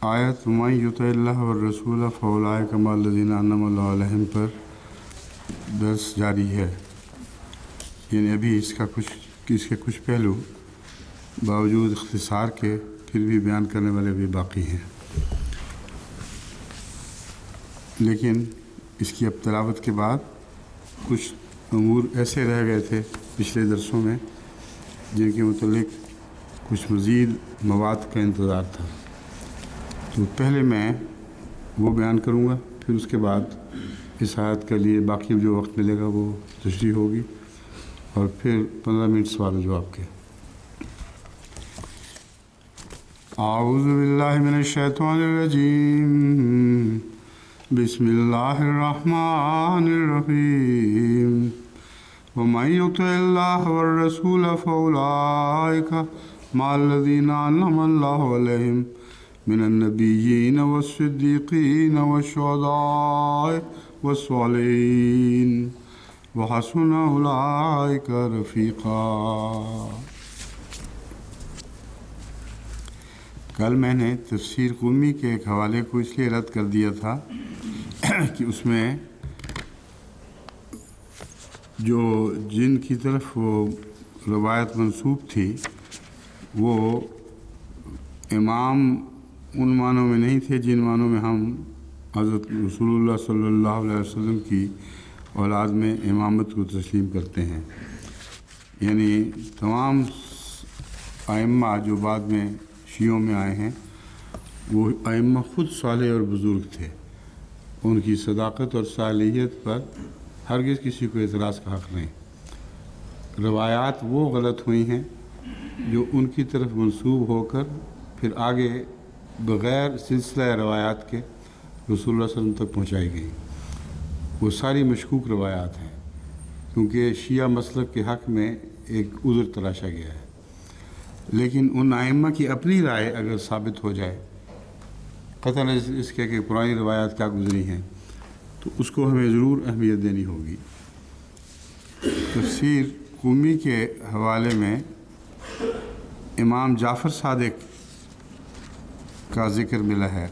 آیت من یطع اللہ والرسول فاولئک مع الذین انعم اللہ علیہم پر درس جاری ہے، یعنی ابھی اس کے کچھ پہلو باوجود اختصار کے پھر بھی بیان کرنے والے بھی باقی ہیں، لیکن اس کی اب تلاوت کے بعد کچھ امور ایسے رہ گئے تھے پچھلے درسوں میں جن کے متعلق کچھ مزید مواد کا انتظار تھا، تو پہلے میں وہ بیان کروں گا، پھر اس کے بعد اس آیت کے لیے باقی جو وقت ملے گا وہ تشریح ہوگی، اور پھر 15 منٹ سوال و جواب کے۔ اعوذ باللہ من الشیطان الرجیم، بسم اللہ الرحمن الرحیم، ومن یطع اللہ والرسول فاولئک مع الذین انعم اللہ علیہم من النبیین والصدیقین والشہداء والصالحین وحسن اولئک رفیقا۔ کل میں نے تفسیر قومی کے ایک حوالے کو اس لیے رد کر دیا تھا کہ اس میں جو جن کی طرف وہ روایت منسوب تھی وہ امام ان معنوں میں نہیں تھے جن معنوں میں ہم حضرت رسول اللہ صلی اللہ علیہ وسلم کی اولاد میں امامت کو تسلیم کرتے ہیں، یعنی تمام ائمہ جو بعد میں شیعوں میں آئے ہیں وہ ائمہ خود صالح اور بزرگ تھے، ان کی صداقت اور صالحیت پر ہرگز کسی کو اعتراض کا حق نہیں۔ روایات وہ غلط ہوئی ہیں جو ان کی طرف منسوب ہو کر پھر آگے بغیر سلسلہ روایات کے رسول اللہ صلی اللہ علیہ وسلم تک پہنچائی گئی، وہ ساری مشکوک روایات ہیں، کیونکہ شیعہ مسلک کے حق میں ایک عذر تراشا گیا ہے، لیکن ان ائمہ کی اپنی رائے اگر ثابت ہو جائے قطعاً اس کے کہ پرانی روایات کیا گزری ہیں تو اس کو ہمیں ضرور اہمیت دینی ہوگی۔ تفسیر قومی کے حوالے میں امام جعفر صادق کا ذکر ملا ہے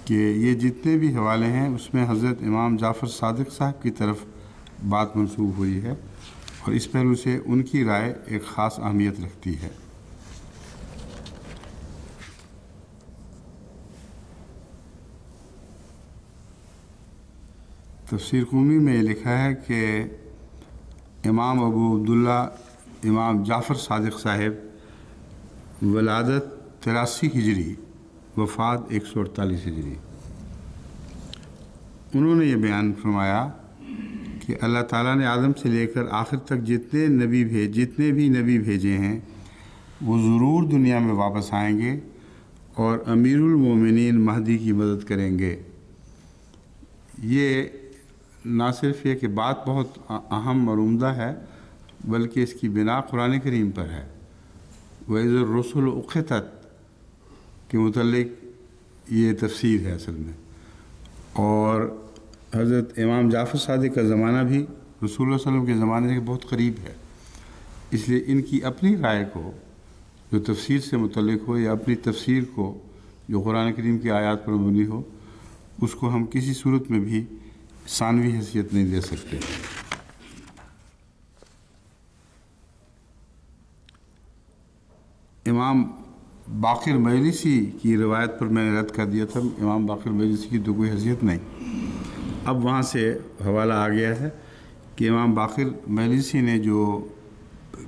کہ یہ جتنے بھی حوالے ہیں اس میں حضرت امام جعفر صادق صاحب کی طرف بات منسوب ہوئی ہے، اور اس پہلو سے ان کی رائے ایک خاص اہمیت رکھتی ہے۔ تفسیر قومی میں یہ لکھا ہے کہ امام ابو عبداللہ امام جعفر صادق صاحب ولادت 83 ہجری، وفات 148 ہجری۔ انہوں نے یہ بیان فرمایا کہ اللہ تعالیٰ نے آدم سے لے کر آخر تک جتنے بھی نبی بھیجے ہیں وہ ضرور دنیا میں واپس آئیں گے اور امیر المومنین مہدی کی مدد کریں گے۔ یہ نہ صرف یہ کہ بات بہت اہم اور عمدہ ہے بلکہ اس کی بنا قرآن کریم پر ہے۔ وَإِذَا الرُّسُلُ أُقِّتَتْ کے متعلق یہ تفسیر ہے اصل میں، اور حضرت امام جعفر صادق کا زمانہ بھی رسول اللہ صلی اللہ علیہ وسلم کے زمانے کے بہت قریب ہے، اس لیے ان کی اپنی رائے کو جو تفسیر سے متعلق ہو یا اپنی تفسیر کو جو قرآن کریم کی آیات پر مبنی ہو اس کو ہم کسی صورت میں بھی ثانوی حیثیت نہیں دے سکتے۔ امام باقر مجلسی کی روایت پر میں نے رد کر دیا تھا، امام باقر مجلسی کی تو کوئی حیثیت نہیں، اب وہاں سے حوالہ آ گیا ہے کہ امام باقر مجلسی نے جو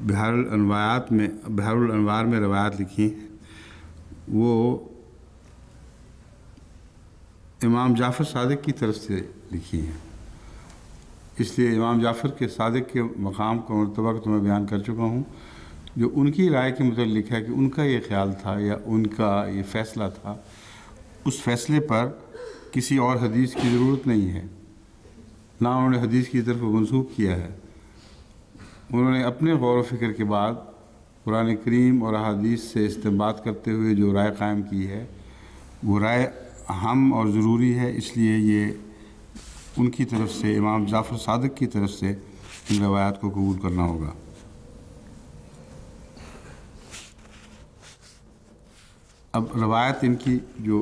بحار الانوار میں روایات لکھی ہیں وہ امام جعفر صادق کی طرف سے لکھی ہیں، اس لیے امام جعفر کے صادق کے مقام کو مرتبہ کو تو میں بیان کر چکا ہوں۔ جو ان کی رائے کے متعلق ہے کہ ان کا یہ خیال تھا یا ان کا یہ فیصلہ تھا، اس فیصلے پر کسی اور حدیث کی ضرورت نہیں ہے، نہ انہوں نے حدیث کی طرف منسوب کیا ہے، انہوں نے اپنے غور و فکر کے بعد قرآن کریم اور احادیث سے استنباط کرتے ہوئے جو رائے قائم کی ہے وہ رائے اہم اور ضروری ہے، اس لیے یہ ان کی طرف سے امام جعفر صادق کی طرف سے ان روایات کو قبول کرنا ہوگا۔ اب روایت ان کی جو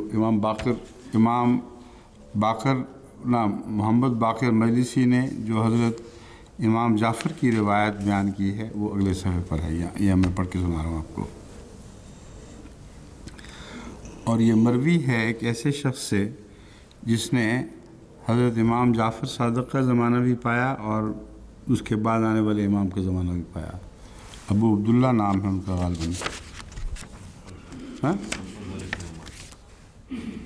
محمد باقر مجلسی نے جو حضرت امام جعفر کی روایت بیان کی ہے وہ اگلے صفحے پر ہے، یہ میں پڑھ کے سنا رہا ہوں آپ کو۔ اور یہ مروی ہے ایک ایسے شخص سے جس نے حضرت امام جعفر صادق کا زمانہ بھی پایا اور اس کے بعد آنے والے امام کا زمانہ بھی پایا۔ ابو عبداللہ نام ہے ان کا غالباً،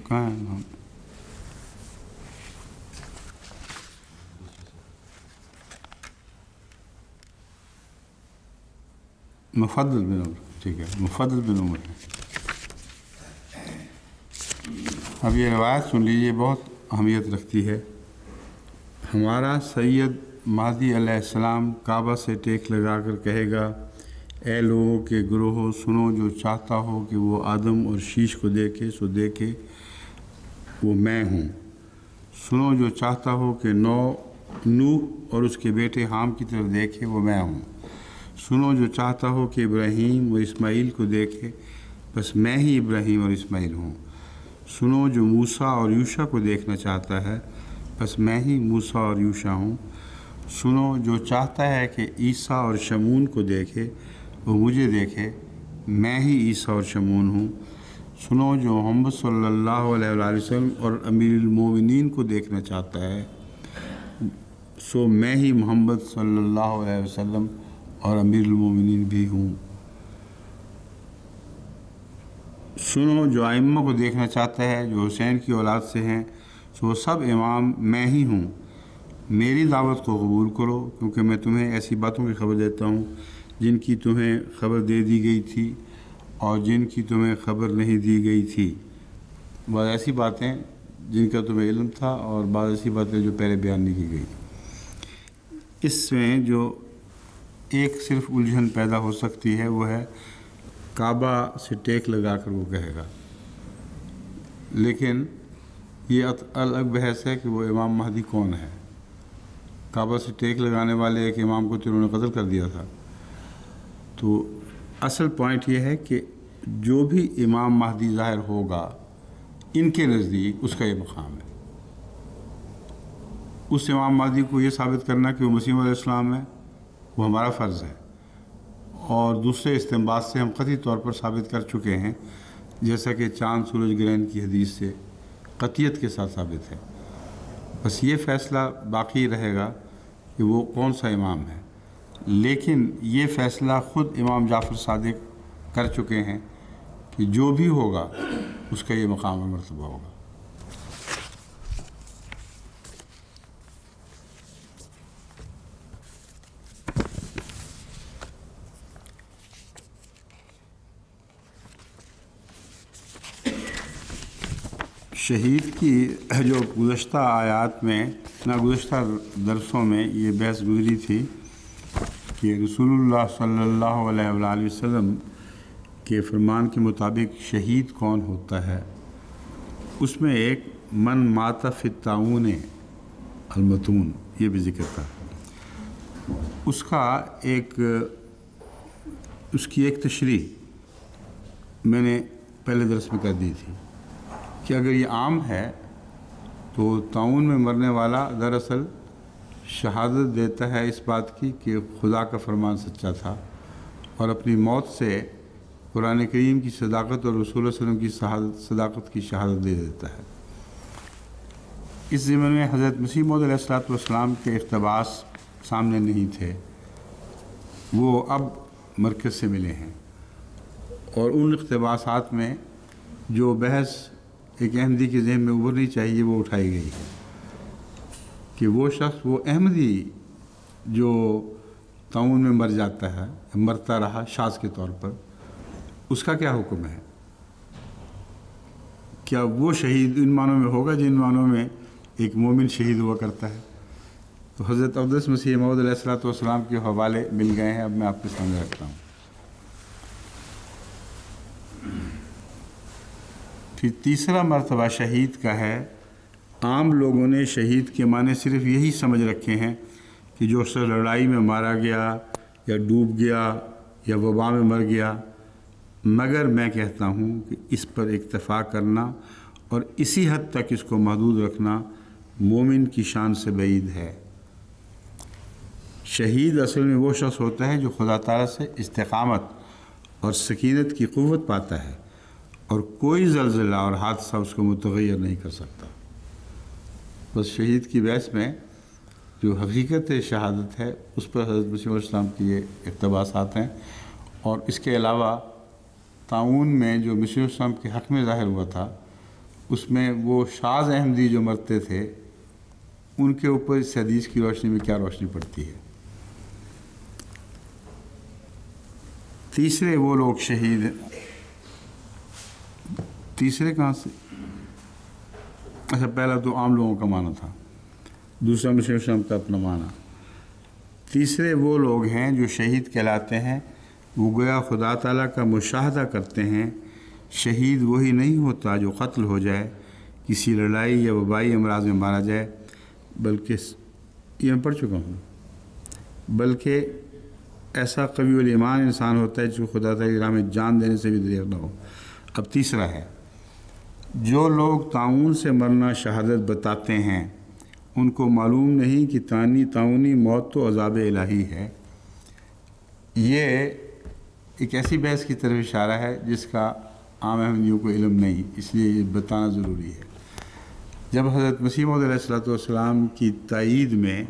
کہاں ہے نام؟ مفضل بن عمر، ٹھیک ہے، مفضل بن عمر ہے۔ اب یہ روایت سن لیجیے، بہت اہمیت رکھتی ہے۔ ہمارا سید مہدی علیہ السلام کعبہ سے ٹیک لگا کر کہے گا، اے لوگوں کے گروہو سنو، جو چاہتا ہو کہ وہ آدم اور شیش کو دیکھے سو دیکھے، وہ میں ہوں۔ سنو، جو چاہتا ہو کہ نوح اور اس کے بیٹے حام کی طرف دیکھے، وہ میں ہوں۔ سنو، جو چاہتا ہو کہ ابراہیم اور اسماعیل کو دیکھے، بس میں ہی ابراہیم اور اسماعیل ہوں۔ سنو، جو موسیٰ اور یوشع کو دیکھنا چاہتا ہے، بس میں ہی موسیٰ اور یوشع ہوں۔ سنو، جو چاہتا ہے کہ عیسیٰ اور شمون کو دیکھے، وہ مجھے دیکھے، میں ہی عیسیٰ اور شمون ہوں۔ سنو، جو محمد صلی اللہ علیہ وآلہ وسلم اور امیر المومنین کو دیکھنا چاہتا ہے، سو میں ہی محمد صلی اللہ علیہ وسلم اور امیر المومنین بھی ہوں۔ سنو، جو ائمہ کو دیکھنا چاہتا ہے جو حسین کی اولاد سے ہیں، سو وہ سب امام میں ہی ہوں۔ میری دعوت کو قبول کرو، کیونکہ میں تمہیں ایسی باتوں کی خبر دیتا ہوں جن کی تمہیں خبر دے دی گئی تھی اور جن کی تمہیں خبر نہیں دی گئی تھی۔ بعض ایسی باتیں جن کا تمہیں علم تھا اور بعض ایسی باتیں جو پہلے بیان نہیں کی گئی۔ اس میں جو ایک صرف الجھن پیدا ہو سکتی ہے وہ ہے کعبہ سے ٹیک لگا کر وہ کہے گا، لیکن یہ الگ بحث ہے کہ وہ امام مہدی کون ہے۔ کعبہ سے ٹیک لگانے والے ایک امام کو تو انہوں نے قتل کر دیا تھا۔ تو اصل پوائنٹ یہ ہے کہ جو بھی امام مہدی ظاہر ہوگا ان کے نزدیک اس کا یہ مقام ہے۔ اس امام مہدی کو یہ ثابت کرنا کہ وہ مسیح علیہ السلام ہے، وہ ہمارا فرض ہے، اور دوسرے استنباط سے ہم قطعی طور پر ثابت کر چکے ہیں، جیسا کہ چاند سورج گرہن کی حدیث سے قطعیت کے ساتھ ثابت ہے۔ بس یہ فیصلہ باقی رہے گا کہ وہ کون سا امام ہے، لیکن یہ فیصلہ خود امام جعفر صادق کر چکے ہیں کہ جو بھی ہوگا اس کا یہ مقام و مرتبہ ہوگا۔ شہید کی جو گزشتہ آیات میں گزشتہ درسوں میں یہ بحث گزری تھی کہ رسول اللہ صلی اللہ علیہ وآلہ وسلم کے فرمان کے مطابق شہید کون ہوتا ہے، اس میں ایک من مات فی الطاعون المتون یہ بھی ذکر تھا۔ اس کی ایک تشریح میں نے پہلے درس میں کر دی تھی کہ اگر یہ عام ہے تو طاعون میں مرنے والا دراصل شہادت دیتا ہے اس بات کی کہ خدا کا فرمان سچا تھا، اور اپنی موت سے قرآن کریم کی صداقت اور رسول اللہ علیہ وسلم کی صداقت کی شہادت دے دیتا ہے۔ اس ضمن میں حضرت مسیح موعود علیہ السلام کے اقتباس سامنے نہیں تھے، وہ اب مرکز سے ملے ہیں، اور ان اقتباسات میں جو بحث ایک احمدی کے ذہن میں ابھرنی چاہیے وہ اٹھائی گئی ہے کہ وہ شخص، وہ احمدی جو طاعون میں مر جاتا ہے، مرتا رہا شاذ کے طور پر، اس کا کیا حکم ہے؟ کیا وہ شہید ان معنوں میں ہوگا جن معنوں میں ایک مومن شہید ہوا کرتا ہے؟ تو حضرت اقدس مسیح موعود علیہ السلام کے حوالے مل گئے ہیں، اب میں آپ کے سامنے رکھتا ہوں۔ پھر تیسرا مرتبہ شہید کا ہے۔ عام لوگوں نے شہید کے معنی صرف یہی سمجھ رکھے ہیں کہ جو شخص لڑائی میں مارا گیا یا ڈوب گیا یا وبا میں مر گیا، مگر میں کہتا ہوں کہ اس پر اکتفا کرنا اور اسی حد تک اس کو محدود رکھنا مومن کی شان سے بعید ہے۔ شہید اصل میں وہ شخص ہوتا ہے جو خدا تعالیٰ سے استقامت اور سکینت کی قوت پاتا ہے، اور کوئی زلزلہ اور حادثہ اس کو متغیر نہیں کر سکتا۔ بس شہید کی بحث میں جو حقیقت شہادت ہے اس پر حضرت مسیح علیہ السلام کی یہ اقتباسات ہیں، اور اس کے علاوہ طاعون میں جو مسیح علیہ السلام کے حق میں ظاہر ہوا تھا، اس میں وہ شاذ احمدی جو مرتے تھے ان کے اوپر اس حدیث کی روشنی میں کیا روشنی پڑتی ہے۔ تیسرے وہ لوگ شہید، تیسرے کہاں سے؟ اچھا، پہلا تو عام لوگوں کا معنی تھا، دوسرا مسیح علیہ السلام کا اپنا معنی۔ تیسرے وہ لوگ ہیں جو شہید کہلاتے ہیں، وہ گویا خدا تعالیٰ کا مشاہدہ کرتے ہیں۔ شہید وہی نہیں ہوتا جو قتل ہو جائے، کسی لڑائی یا وبائی امراض میں مارا جائے، بلکہ یہ میں پڑھ چکا ہوں، بلکہ ایسا قوی الایمان انسان ہوتا ہے جو خدا تعالیٰ کی راہ میں جان دینے سے بھی دریغ نہ ہو۔ اب تیسرا ہے، جو لوگ طاعون سے مرنا شہادت بتاتے ہیں ان کو معلوم نہیں کہ طاعونی موت تو عذاب الہی ہے۔ یہ ایک ایسی بحث کی طرف اشارہ ہے جس کا عام احمدیوں کو علم نہیں، اس لیے یہ بتانا ضروری ہے۔ جب حضرت مسیح موعود علیہ السلام کی تائید میں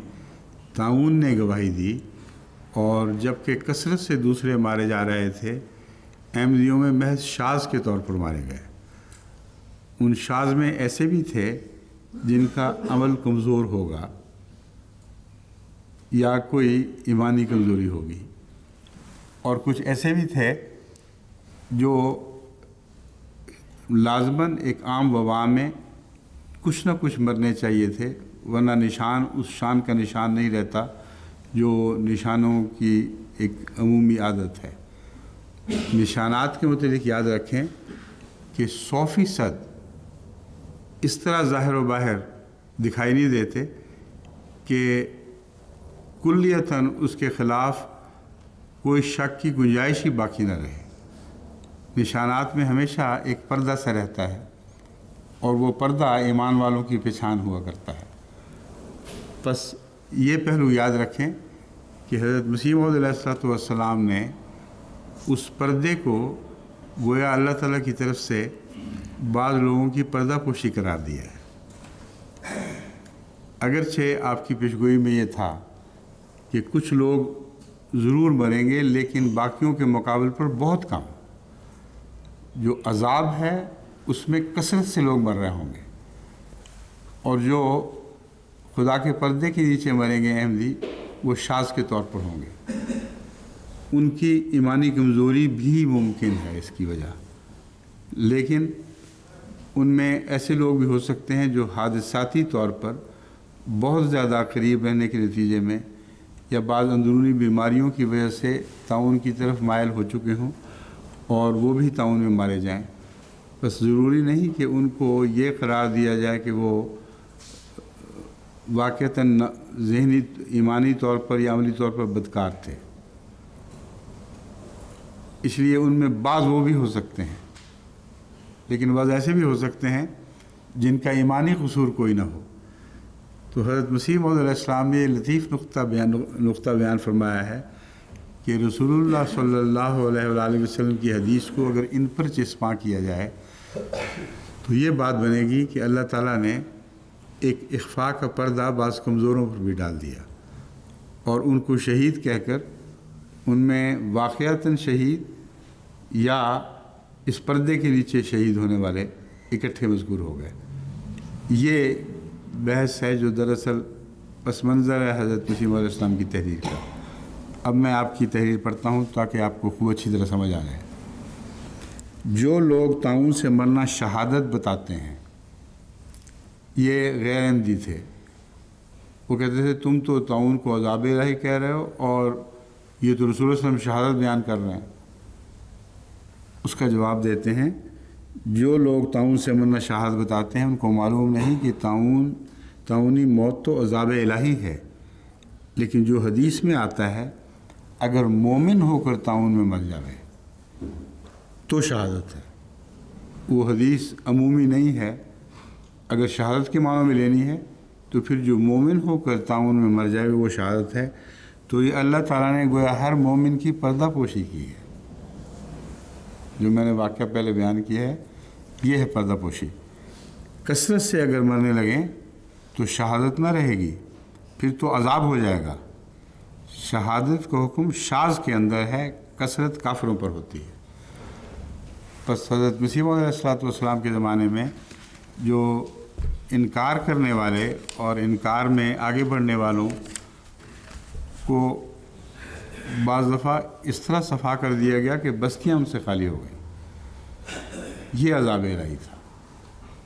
طاعون نے گواہی دی، اور جب کہ کثرت سے دوسرے مارے جا رہے تھے، احمدیوں میں محض شاذ کے طور پر مارے گئے۔ ان شاذ میں ایسے بھی تھے جن کا عمل کمزور ہوگا یا کوئی ایمانی کمزوری ہوگی، اور کچھ ایسے بھی تھے جو لازماً ایک عام وبا میں کچھ نہ کچھ مرنے چاہیے تھے، ورنہ نشان اس شان کا نشان نہیں رہتا جو نشانوں کی ایک عمومی عادت ہے۔ نشانات کے متعلق یاد رکھیں کہ 100% اس طرح ظاہر و باہر دکھائی نہیں دیتے کہ کلیتاً اس کے خلاف کوئی شک کی گنجائش ہی باقی نہ رہے۔ نشانات میں ہمیشہ ایک پردہ سا رہتا ہے، اور وہ پردہ ایمان والوں کی پہچان ہوا کرتا ہے۔ بس یہ پہلو یاد رکھیں کہ حضرت مسیح موعود علیہ السلام نے اس پردے کو گویا اللہ تعالیٰ کی طرف سے بعض لوگوں کی پردہ پوشی قرار دیا ہے۔ اگرچہ آپ کی پیشگوئی میں یہ تھا کہ کچھ لوگ ضرور مریں گے، لیکن باقیوں کے مقابل پر بہت کم۔ جو عذاب ہے اس میں کثرت سے لوگ مر رہے ہوں گے، اور جو خدا کے پردے کے نیچے مریں گے احمدی، وہ شاذ کے طور پر ہوں گے۔ ان کی ایمانی کمزوری بھی ممکن ہے اس کی وجہ، لیکن ان میں ایسے لوگ بھی ہو سکتے ہیں جو حادثاتی طور پر بہت زیادہ قریب رہنے کے نتیجے میں یا بعض اندرونی بیماریوں کی وجہ سے طاعون کی طرف مائل ہو چکے ہوں، اور وہ بھی طاعون میں مارے جائیں۔ بس ضروری نہیں کہ ان کو یہ قرار دیا جائے کہ وہ واقعتاً ذہنی ایمانی طور پر یا عملی طور پر بدکار تھے۔ اس لیے ان میں بعض وہ بھی ہو سکتے ہیں، لیکن بعض ایسے بھی ہو سکتے ہیں جن کا ایمانی قصور کوئی نہ ہو۔ تو حضرت مسیح موعود علیہ السلام نے یہ لطیف نقطہ بیان فرمایا ہے کہ رسول اللہ صلی اللہ علیہ وآلہ وسلم کی حدیث کو اگر ان پر چسپاں کیا جائے تو یہ بات بنے گی کہ اللہ تعالیٰ نے ایک اخفاء کا پردہ بعض کمزوروں پر بھی ڈال دیا، اور ان کو شہید کہہ کر ان میں واقعتاً شہید یا اس پردے کے نیچے شہید ہونے والے اکٹھے مذکور ہو گئے۔ یہ بحث ہے جو دراصل پس منظر ہے حضرت مسیح علیہ السلام کی تحریر کا۔ اب میں آپ کی تحریر پڑھتا ہوں تاکہ آپ کو خوب اچھی طرح سمجھ آ جائے۔ جو لوگ طاعون سے مرنا شہادت بتاتے ہیں، یہ غیر احمدی تھے۔ وہ کہتے تھے تم تو طاعون کو عذاب الہی کہہ رہے ہو، اور یہ تو رسول اللہ صلی اللہ علیہ وسلم شہادت بیان کر رہے ہیں۔ اس کا جواب دیتے ہیں، جو لوگ طاعون سے مرنا شہادت بتاتے ہیں ان کو معلوم نہیں کہ طاعونی موت تو عذاب الہی ہے، لیکن جو حدیث میں آتا ہے اگر مومن ہو کر طاعون میں مر جاوے تو شہادت ہے، وہ حدیث عمومی نہیں ہے۔ اگر شہادت کے معنوں میں لینی ہے تو پھر جو مومن ہو کر تعاون میں مر جائے وہ شہادت ہے۔ تو یہ اللہ تعالیٰ نے گویا ہر مومن کی پردہ پوشی کی ہے۔ جو میں نے واقعہ پہلے بیان کیا ہے یہ ہے پردہ پوشی۔ کثرت سے اگر مرنے لگیں تو شہادت نہ رہے گی، پھر تو عذاب ہو جائے گا۔ شہادت کا حکم شاذ کے اندر ہے، کثرت کافروں پر ہوتی ہے۔ پس حضرت مسیح موعود علیہ السلام کے زمانے میں جو انکار کرنے والے اور انکار میں آگے بڑھنے والوں کو بعض دفعہ اس طرح صفا کر دیا گیا کہ بستیاں ان سے خالی ہو گئیں۔ یہ عذاب الہی تھا۔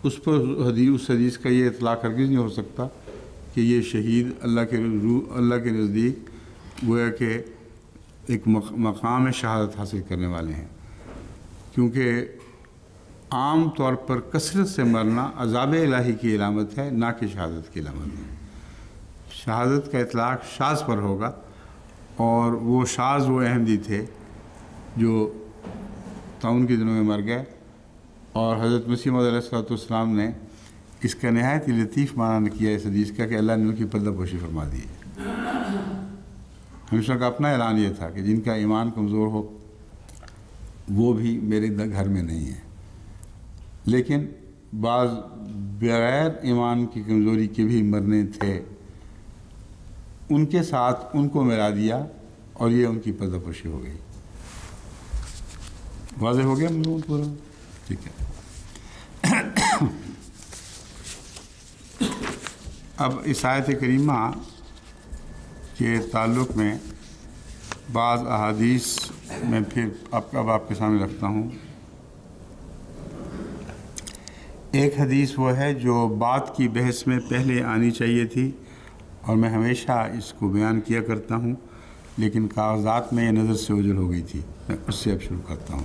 اس پر اس حدیث کا یہ اطلاق ہرگز نہیں ہو سکتا کہ یہ شہید اللہ کے نزدیک گویا کہ ایک مقام شہادت حاصل کرنے والے ہیں، کیونکہ عام طور پر کثرت سے مرنا عذاب الہی کی علامت ہے، نہ کہ شہادت کی علامت ہے۔ شہادت کا اطلاق شاذ پر ہوگا، اور وہ شاذ وہ احمدی تھے جو طاعون کے دنوں میں مر گئے، اور حضرت مسیح موعود علیہ السلام نے اس کا نہایت ہی لطیف معنی کیا اس حدیث کا کہ اللہ نے ان کی پردہ پوشی فرما دی ہے۔ ہمیشہ کا اپنا اعلان یہ تھا کہ جن کا ایمان کمزور ہو وہ بھی میرے گھر میں نہیں ہے، لیکن بعض بغیر ایمان کی کمزوری کے بھی مرنے تھے، ان کے ساتھ ان کو ملا دیا اور یہ ان کی پردہ پوشی ہو گئی۔ واضح ہو گیا مضمون پورا؟ ٹھیک ہے۔ اب اس آیت کریمہ کے تعلق میں بعض احادیث میں پھر اب آپ کے سامنے رکھتا ہوں۔ ایک حدیث وہ ہے جو بات کی بحث میں پہلے آنی چاہیے تھی، اور میں ہمیشہ اس کو بیان کیا کرتا ہوں، لیکن کاغذات میں یہ نظر سے اوجھل ہو گئی تھی۔ میں اس سے اب شروع کرتا ہوں۔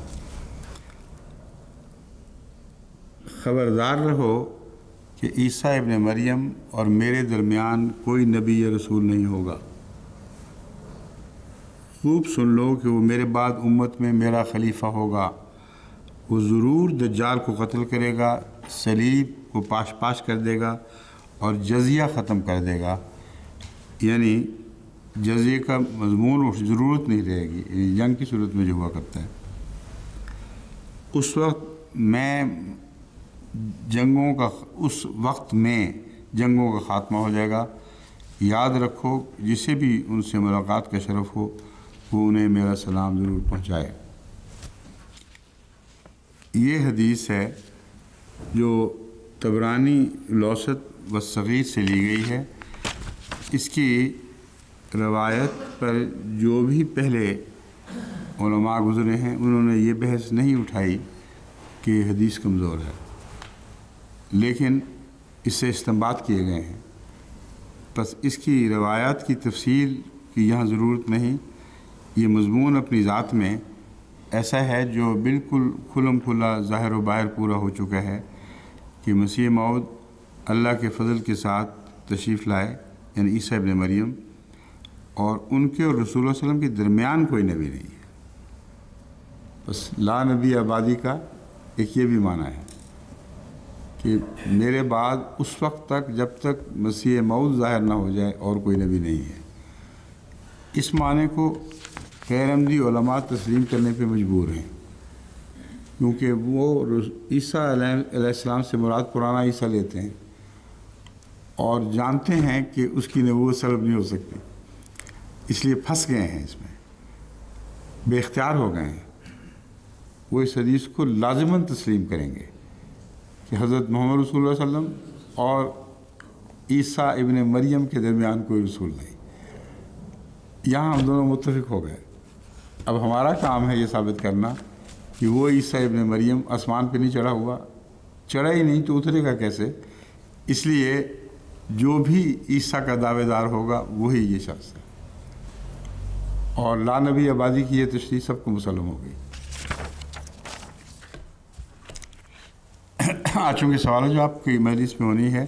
خبردار رہو کہ عیسیٰ ابن مریم اور میرے درمیان کوئی نبی یا رسول نہیں ہوگا۔ خوب سن لو کہ وہ میرے بعد امت میں میرا خلیفہ ہوگا۔ وہ ضرور دجال کو قتل کرے گا، صلیب کو پاش پاش کر دے گا اور جزیہ ختم کر دے گا، یعنی جزیے کا مضمون اور ضرورت نہیں رہے گی، یعنی جنگ کی صورت میں جو ہوا کرتا ہے۔ اس وقت میں جنگوں کا خاتمہ ہو جائے گا۔ یاد رکھو جسے بھی ان سے ملاقات کا شرف ہو وہ انہیں میرا سلام ضرور پہنچائے۔ یہ حدیث ہے جو طبرانی الاوسط والصغیر سے لی گئی ہے۔ اس کی روایت پر جو بھی پہلے علماء گزرے ہیں انہوں نے یہ بحث نہیں اٹھائی کہ حدیث کمزور ہے، لیکن اس سے استنباط کیے گئے ہیں۔ بس اس کی روایات کی تفصیل کی یہاں ضرورت نہیں۔ یہ مضمون اپنی ذات میں ایسا ہے جو بالکل کھلم کھلا ظاہر و باہر پورا ہو چکا ہے کہ مسیح موعود اللہ کے فضل کے ساتھ تشریف لائے، یعنی عیسیٰ ابن مریم، اور ان کے اور رسول اللہ صلی اللہ علیہ وسلم کے درمیان کوئی نبی نہیں ہے۔ بس لا نبی آبادی کا ایک یہ بھی معنی ہے کہ میرے بعد اس وقت تک جب تک مسیح موعود ظاہر نہ ہو جائے اور کوئی نبی نہیں ہے۔ اس معنی کو غیر احمدی علماء تسلیم کرنے پہ مجبور ہیں، کیونکہ وہ عیسیٰ علیہ السلام سے مراد پرانا عیسیٰ لیتے ہیں اور جانتے ہیں کہ اس کی نبوت سلب نہیں ہو سکتی، اس لیے پھنس گئے ہیں، اس میں بے اختیار ہو گئے ہیں۔ وہ اس حدیث کو لازماً تسلیم کریں گے کہ حضرت محمد رسول اللہ صلی اللہ علیہ وسلم اور عیسیٰ ابن مریم کے درمیان کوئی رسول نہیں۔ یہاں ہم دونوں متفق ہو گئے۔ اب ہمارا کام ہے یہ ثابت کرنا کہ وہ عیسیٰ ابن مریم آسمان پہ نہیں چڑھا ہوا، چڑھا ہی نہیں تو اترے گا کیسے؟ اس لیے جو بھی عیسیٰ کا دعوے دار ہوگا وہی یہ شخص ہے، اور لا نبی آبادی کی یہ تشریح سب کو مسلم ہو گئی۔ آج چونکہ سوال و جواب کی مجلس میں ہونی ہے،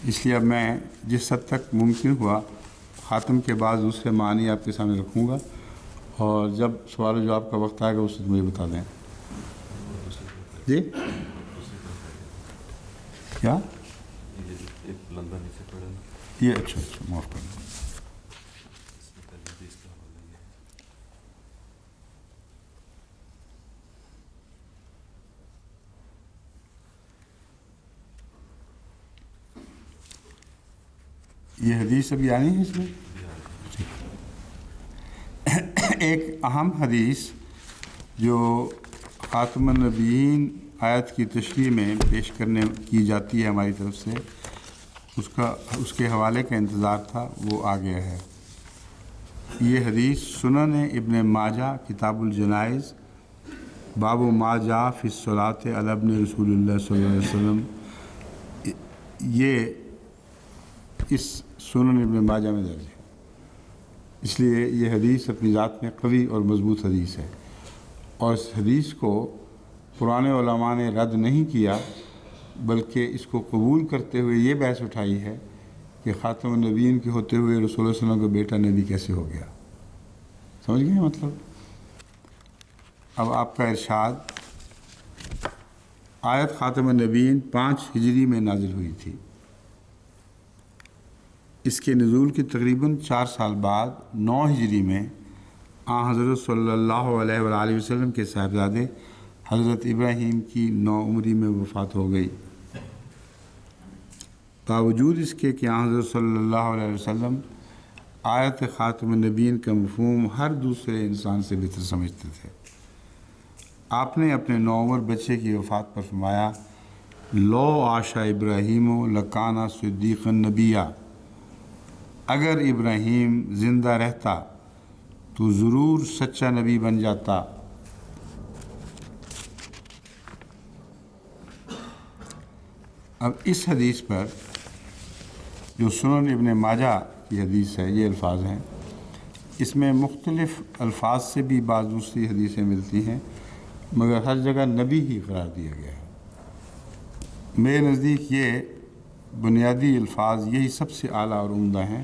اس لیے اب میں جس حد تک ممکن ہوا خاتم کے بعد دوسرے معنی آپ کے سامنے رکھوں گا، اور جب سوال و جواب کا وقت آئے گا اس سے مجھے بتا دیں۔ جی کیا یہ اچھا معاف کرنا. یہ حدیث ابھی آنی ہے اس میں. ایک اہم حدیث جو خاتم النبیین آیت کی تشریح میں پیش کی جاتی ہے ہماری طرف سے، اس کے حوالے کا انتظار تھا، وہ آ گیا ہے. یہ حدیث سنن ابن ماجہ کتاب الجنائز باب ما جاء فی الصلاۃ علی ابن رسول اللہ صلی اللہ علیہ وسلم، یہ اس سنن ابن ماجہ میں درج ہے. اس لیے یہ حدیث اپنی ذات میں قوی اور مضبوط حدیث ہے، اور اس حدیث کو پرانے علماء نے رد نہیں کیا، بلکہ اس کو قبول کرتے ہوئے یہ بحث اٹھائی ہے کہ خاتم النبیین کے ہوتے ہوئے رسول اللہ صلی اللہ علیہ وسلم کا بیٹا نبی کیسے ہو گیا. سمجھ گئے مطلب؟ اب آپ کا ارشاد، آیت خاتم النبیین 5 ہجری میں نازل ہوئی تھی. اس کے نزول کے تقریباً 4 سال بعد 9 ہجری میں حضرت صلی اللہ علیہ وآلہ وسلم کے صاحبزادے حضرت ابراہیم کی 9 عمری میں وفات ہو گئی. باوجود اس کے کہ حضرت صلی اللہ علیہ وسلم آیت خاتم النبیین کا مفہوم ہر دوسرے انسان سے بہتر سمجھتے تھے، آپ نے اپنے 9 عمر بچے کی وفات پر فرمایا، لو عاش ابراہیم لکانا صدیقا نبیہ، اگر ابراہیم زندہ رہتا تو ضرور سچا نبی بن جاتا. اب اس حدیث پر جو سنن ابن ماجہ کی حدیث ہے، یہ الفاظ ہیں. اس میں مختلف الفاظ سے بھی بعض دوسری حدیثیں ملتی ہیں، مگر ہر جگہ نبی ہی قرار دیا گیا ہے. میرے نزدیک یہ بنیادی الفاظ یہی سب سے اعلیٰ اور عمدہ ہیں،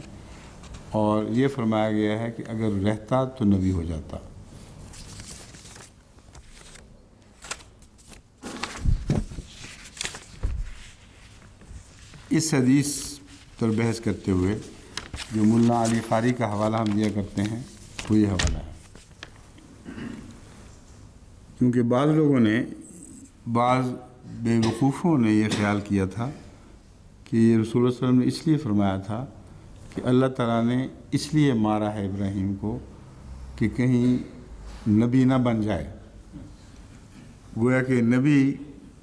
اور یہ فرمایا گیا ہے کہ اگر رہتا تو نبی ہو جاتا. اس حدیث پر بحث کرتے ہوئے جو مولانا علی قاری کا حوالہ ہم دیا کرتے ہیں وہ یہ حوالہ ہے، کیونکہ بعض لوگوں نے، بعض بے وقوفوں نے یہ خیال کیا تھا کہ یہ رسول اللہ صلی اللہ علیہ وسلم نے اس لیے فرمایا تھا کہ اللہ تعالیٰ نے اس لیے مارا ہے ابراہیم کو کہ کہیں نبی نہ بن جائے. گویا کہ نبی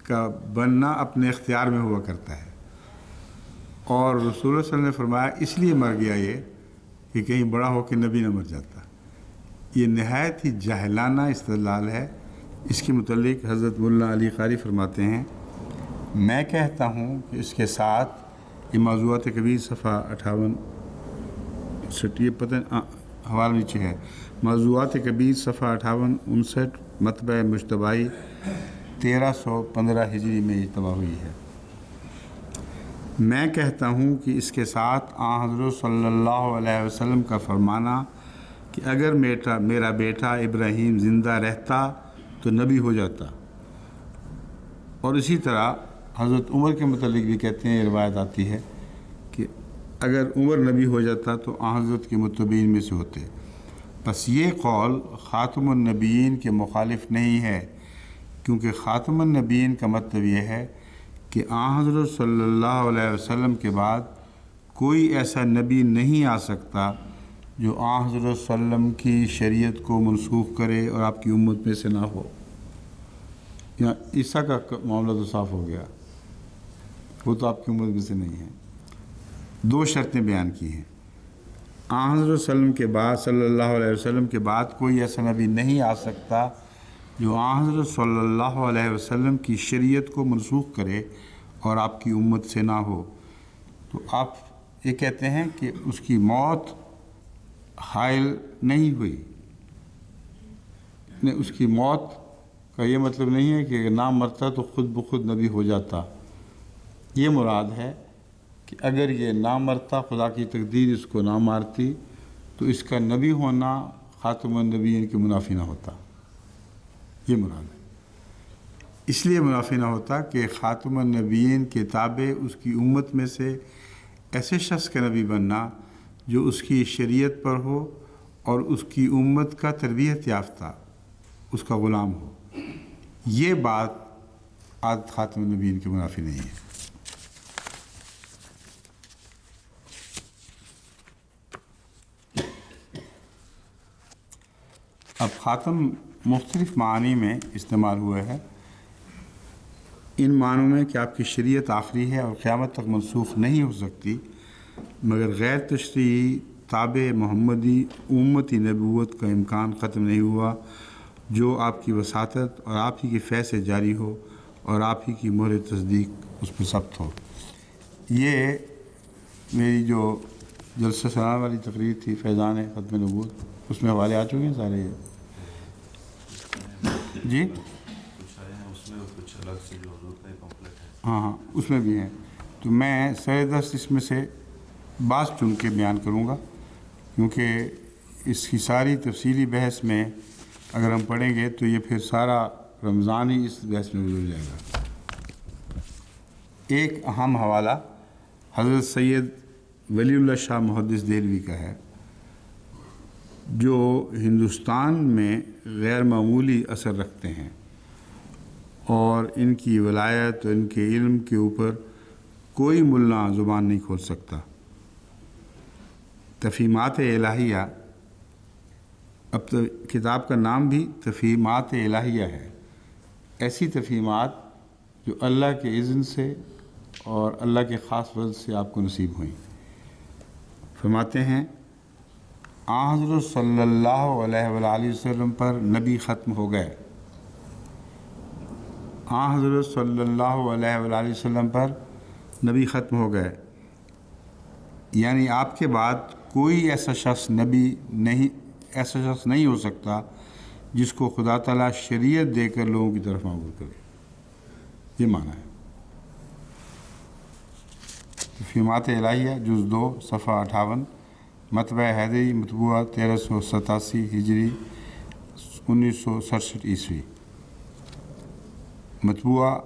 کا بننا اپنے اختیار میں ہوا کرتا ہے، اور رسول اللہ صلی اللہ علیہ وسلم نے فرمایا اس لیے مر گیا یہ کہ کہیں بڑا ہو کے نبی نہ مر جاتا. یہ نہایت ہی جاہلانہ استدلال ہے. اس کے متعلق حضرت مولانا علی قاری فرماتے ہیں، میں کہتا ہوں کہ اس کے ساتھ یہ موضوعات کبیر صفحہ 58 یہ پتہ حوالہ نیچے ہے، موضوعات کبیر صفحہ 58 59 مطبع مجتبائی 1315 ہجری میں اجتماع ہوئی ہے. میں کہتا ہوں کہ اس کے ساتھ حضرت صلی اللہ علیہ وسلم کا فرمانا کہ اگر میرا بیٹا ابراہیم زندہ رہتا تو نبی ہو جاتا، اور اسی طرح حضرت عمر کے متعلق بھی کہتے ہیں، یہ روایت آتی ہے کہ اگر عمر نبی ہو جاتا تو حضرت کے متبعین میں سے ہوتے. بس یہ قول خاتم النبیین کے مخالف نہیں ہے، کیونکہ خاتم النبیین کا مطلب یہ ہے کہ حضرت صلی اللہ علیہ وسلم کے بعد کوئی ایسا نبی نہیں آ سکتا جو حضرت صلی اللہ علیہ وسلم کی شریعت کو منسوخ کرے اور آپ کی امت میں سے نہ ہو. یہاں عیسیٰ کا معاملہ تو صاف ہو گیا، وہ تو آپ کی امت میں سے نہیں ہے. 2 شرطیں بیان کی ہیں. حضرت صلی اللہ علیہ وسلم کے بعد کوئی ایسا نبی نہیں آ سکتا جو حضرت صلی اللہ علیہ وسلم کی شریعت کو منسوخ کرے اور آپ کی امت سے نہ ہو. تو آپ یہ کہتے ہیں کہ اس کی موت حائل نہیں ہوئی. اس کی موت کا یہ مطلب نہیں ہے کہ نہ مرتا تو خود بخود نبی ہو جاتا. یہ مراد ہے کہ اگر یہ نہ مرتا، خدا کی تقدیر اس کو نہ مارتی، تو اس کا نبی ہونا خاتم النبیین کے منافی نہ ہوتا. یہ مراد ہے. اس لیے منافی نہ ہوتا کہ خاتم النبیین کے تابع اس کی امت میں سے ایسے شخص کا نبی بننا جو اس کی شریعت پر ہو اور اس کی امت کا تربیت یافتہ اس کا غلام ہو، یہ بات عادت خاتم النبیین کے منافی نہیں ہے۔ اب خاتم مختلف معانی میں استعمال ہوا ہے۔ ان معنوں میں کہ آپ کی شریعت آخری ہے اور قیامت تک منسوخ نہیں ہو سکتی، مگر غیر تشریعی تابع محمدی امتی نبوت کا امکان ختم نہیں ہوا جو آپ کی وساطت اور آپ ہی کے فیض سے جاری ہو اور آپ ہی کی مہر تصدیق اس پر ثبت ہو۔ یہ میری جو جلسہ سالانہ والی تقریر تھی فیضان ختم نبوت، اس میں حوالے آ چکے ہیں سارے یہ جی ہاں اس میں بھی ہیں، تو میں سر دست اس میں سے بعض چن کے بیان کروں گا، کیونکہ اس کی ساری تفصیلی بحث میں اگر ہم پڑھیں گے تو یہ پھر سارا رمضان ہی اس بحث میں گزر جائے گا۔ ایک اہم حوالہ حضرت سید ولی اللہ شاہ محدث دہلوی کا ہے، جو ہندوستان میں غیر معمولی اثر رکھتے ہیں، اور ان کی ولایت اور ان کے علم کے اوپر کوئی ملا زبان نہیں کھول سکتا۔ تفہیمات الہیہ، اب تو کتاب کا نام بھی تفہیمات الہیہ ہے، ایسی تفہیمات جو اللہ کے اذن سے اور اللہ کے خاص فضل سے آپ کو نصیب ہوئیں۔ فرماتے ہیں آن حضرت صلی اللہ علیہ وآلہ وسلم پر نبی ختم ہو گئے، آن حضرت صلی اللہ علیہ وآلہ وسلم پر نبی ختم ہو گئے، یعنی آپ کے بعد کوئی ایسا شخص نہیں ہو سکتا جس کو خدا تعالیٰ شریعت دے کر لوگوں کی طرف معمور کرے۔ یہ معنی ہے۔ تفہیمات الہیہ جز 2 صفحہ 58، مطبع حیدری، مطبوعہ 1387 ہجری 1967 عیسوی، مطبوعہ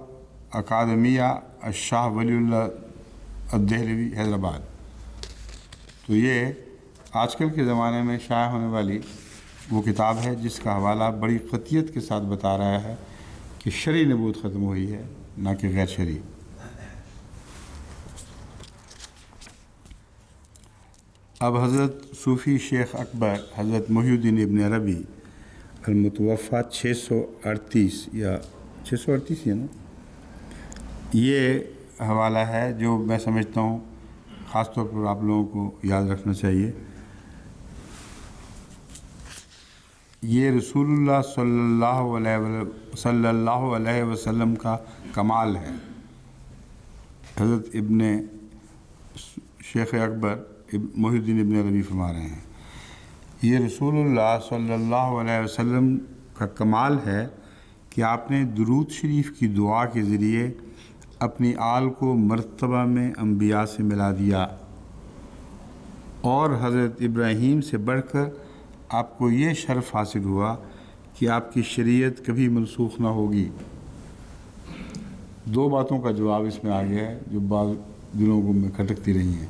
اکادمیہ الشاہ ولی اللہ الدہلوی حیدرآباد۔ تو یہ آج کل کے زمانے میں شائع ہونے والی وہ کتاب ہے جس کا حوالہ بڑی قطعیت کے ساتھ بتا رہا ہے کہ شرعی نبوت ختم ہوئی ہے، نہ کہ غیر شرعی۔ اب حضرت صوفی شیخ اکبر حضرت محی الدین ابن عربی المتوفیٰ 638 یا 638 ہے نا، یہ حوالہ ہے جو میں سمجھتا ہوں خاص طور پر آپ لوگوں کو یاد رکھنا چاہیے۔ یہ رسول اللہ صلی اللہ علیہ وسلم کا کمال ہے۔ حضرت ابن شیخ اکبر محی الدین ابن عربی فرما رہے ہیں، یہ رسول اللہ صلی اللہ علیہ وسلم کا کمال ہے کہ آپ نے درود شریف کی دعا کے ذریعے اپنی آل کو مرتبہ میں انبیاء سے ملا دیا، اور حضرت ابراہیم سے بڑھ کر آپ کو یہ شرف حاصل ہوا کہ آپ کی شریعت کبھی منسوخ نہ ہوگی۔ دو باتوں کا جواب اس میں آ گیا ہے جو بعض دنوں کو میں کھٹکتی رہی ہیں۔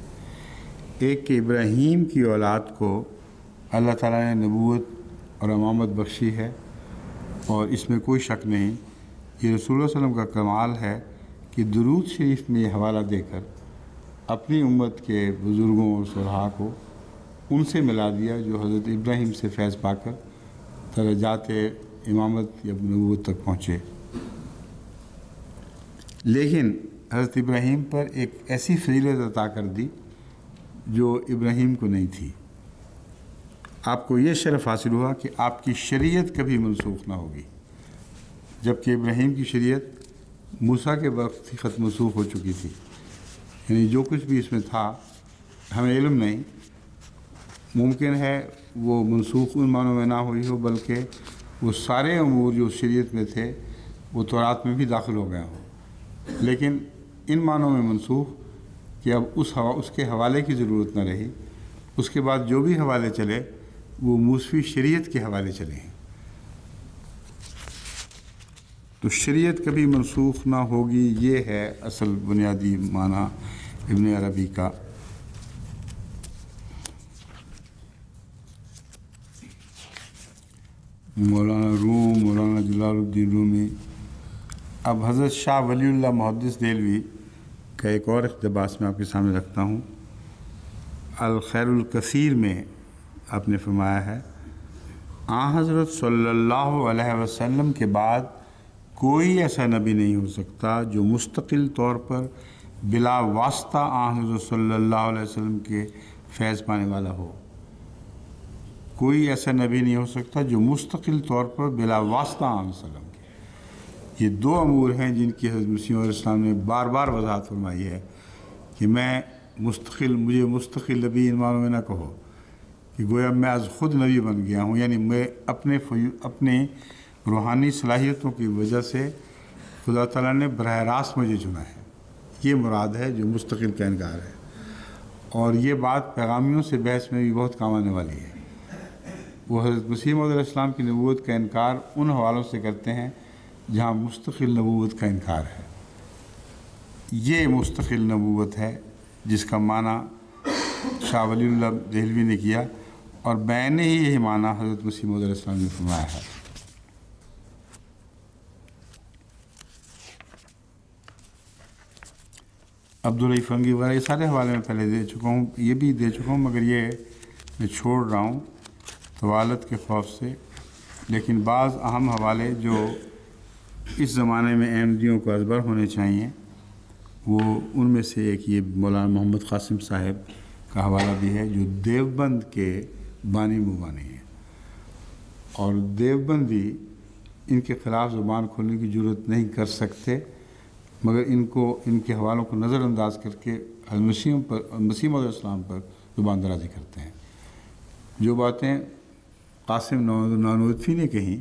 ایک کہ ابراہیم کی اولاد کو اللہ تعالیٰ نے نبوت اور امامت بخشی ہے، اور اس میں کوئی شک نہیں۔ یہ رسول اللہ علیہ وسلم کا کمال ہے کہ درود شریف میں یہ حوالہ دے کر اپنی امت کے بزرگوں اور صلحاء کو ان سے ملا دیا جو حضرت ابراہیم سے فیض پا کر درجات امامت یا نبوت تک پہنچے۔ لیکن حضرت ابراہیم پر ایک ایسی فضیلت عطا کر دی جو ابراہیم کو نہیں تھی۔ آپ کو یہ شرف حاصل ہوا کہ آپ کی شریعت کبھی منسوخ نہ ہوگی، جبکہ ابراہیم کی شریعت موسیٰ کے وقت ہی ختم منسوخ ہو چکی تھی۔ یعنی جو کچھ بھی اس میں تھا ہمیں علم نہیں، ممکن ہے وہ منسوخ ان معنوں میں نہ ہوئی ہو، بلکہ وہ سارے امور جو شریعت میں تھے وہ تورات میں بھی داخل ہو گئے ہوں، لیکن ان معنوں میں منسوخ کہ اب اس کے حوالے کی ضرورت نہ رہی۔ اس کے بعد جو بھی حوالے چلے وہ موسوی شریعت کے حوالے چلے ہیں۔ تو شریعت کبھی منسوخ نہ ہوگی، یہ ہے اصل بنیادی معنی ابن عربی کا۔ مولانا روم، مولانا جلال الدین رومی۔ اب حضرت شاہ ولی اللہ محدث دہلوی کا ایک اور اقتباس میں آپ کے سامنے رکھتا ہوں۔ الخیر الکثیر میں آپ نے فرمایا ہے، حضرت صلی اللہ علیہ وسلم کے بعد کوئی ایسا نبی نہیں ہو سکتا جو مستقل طور پر بلا واسطہ حضرت صلی اللہ علیہ وسلم کے فیض پانے والا ہو۔ کوئی ایسا نبی نہیں ہو سکتا جو مستقل طور پر بلا واسطہ علیہ وسلم کے۔ یہ دو امور ہیں جن کی حضرت مسیح علیہ السلام نے بار بار وضاحت فرمائی ہے کہ مجھے مستقل نبی ان معنوں میں نہ کہو کہ گویا میں از خود نبی بن گیا ہوں، یعنی میں اپنے روحانی صلاحیتوں کی وجہ سے خدا تعالیٰ نے براہ راست مجھے چنا ہے، یہ مراد ہے جو مستقل کا انکار ہے۔ اور یہ بات پیغامیوں سے بحث میں بھی بہت کام آنے والی ہے۔ وہ حضرت مسیح موعود علیہ السلام کی نبوت کا انکار ان حوالوں سے کرتے ہیں جہاں مستقل نبوت کا انکار ہے۔ یہ مستقل نبوت ہے جس کا معنی شاہ ولی اللہ دہلوی نے کیا، اور میں نے ہی یہی معنی حضرت مسیح موعود علیہ السلام نے فرمایا ہے۔ عبدالرحیف فرنگی وغیرہ یہ سارے حوالے میں پہلے دے چکا ہوں، یہ بھی دے چکا ہوں، مگر یہ میں چھوڑ رہا ہوں طوالت کے خوف سے۔ لیکن بعض اہم حوالے جو اس زمانے میں احمدیوں کو ازبر ہونے چاہیے، وہ ان میں سے ایک یہ مولانا محمد قاسم صاحب کا حوالہ بھی ہے، جو دیوبند کے بانی مبانی ہیں، اور دیوبندی ان کے خلاف زبان کھولنے کی جرات نہیں کر سکتے، مگر ان کے حوالوں کو نظر انداز کر کے مسیح موعود علیہ السلام پر زبان درازی کرتے ہیں۔ جو باتیں قاسم نانوتوی نے کہیں،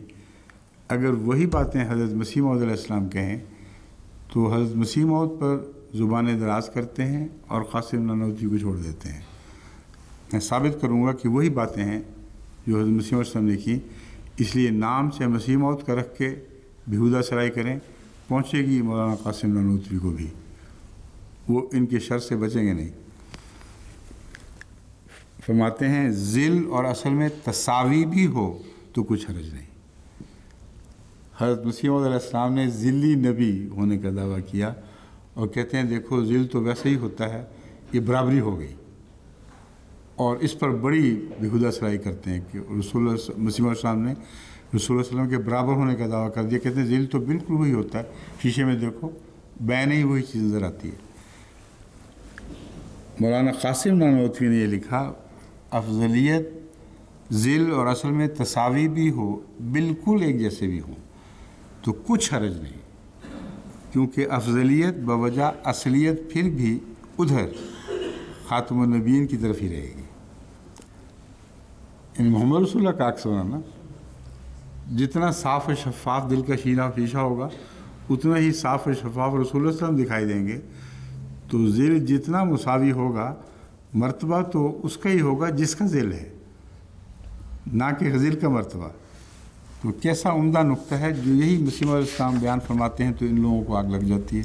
اگر وہی باتیں حضرت مسیح موعود علیہ السلام کہیں تو حضرت مسیح موعود پر زبانیں دراز کرتے ہیں اور قاسم نانوتوی کو چھوڑ دیتے ہیں۔ میں ثابت کروں گا کہ وہی باتیں ہیں جو حضرت مسیح موعود علیہ السلام نے کی، اس لیے نام سے مسیح موعود کا رکھ کے بیہودہ سرائی کریں، پہنچے گی مولانا قاسم نانوتوی کو بھی، وہ ان کے شر سے بچیں گے نہیں۔ فرماتے ہیں ذل اور اصل میں تساوی بھی ہو تو کچھ حرج نہیں۔ حضرت مسیح موعود علیہ السلام نے ذلی نبی ہونے کا دعویٰ کیا، اور کہتے ہیں دیکھو ذل تو ویسے ہی ہوتا ہے، یہ برابری ہو گئی، اور اس پر بڑی بیہودہ سرائی کرتے ہیں کہ مسیح موعود علیہ السلام نے رسول اللہ علیہ وسلم کے برابر ہونے کا دعویٰ کر دیا۔ کہتے ہیں ذل تو بالکل وہی ہوتا ہے، شیشے میں دیکھو بین ہی وہی چیز نظر آتی ہے۔ مولانا قاسم نانوتوی نے یہ لکھا، افضلیت ذل اور اصل میں تساوی بھی ہو، بالکل ایک جیسے بھی ہوں تو کچھ حرج نہیں، کیونکہ افضلیت بوجہ اصلیت پھر بھی ادھر خاتم النبیین کی طرف ہی رہے گی۔ یعنی محمد رسول اللہ کا عکس بنانا، جتنا صاف و شفاف دل کا شیشہ ہوگا اتنا ہی صاف و شفاف رسول اللہ صلی اللہ علیہ وسلم دکھائی دیں گے۔ تو ذل جتنا مساوی ہوگا، مرتبہ تو اس کا ہی ہوگا جس کا ذل ہے، نہ کہ ذل کا مرتبہ۔ تو کیسا عمدہ نقطہ ہے، جو یہی مسیح موعود علیہ السلام بیان فرماتے ہیں تو ان لوگوں کو آگ لگ جاتی ہے۔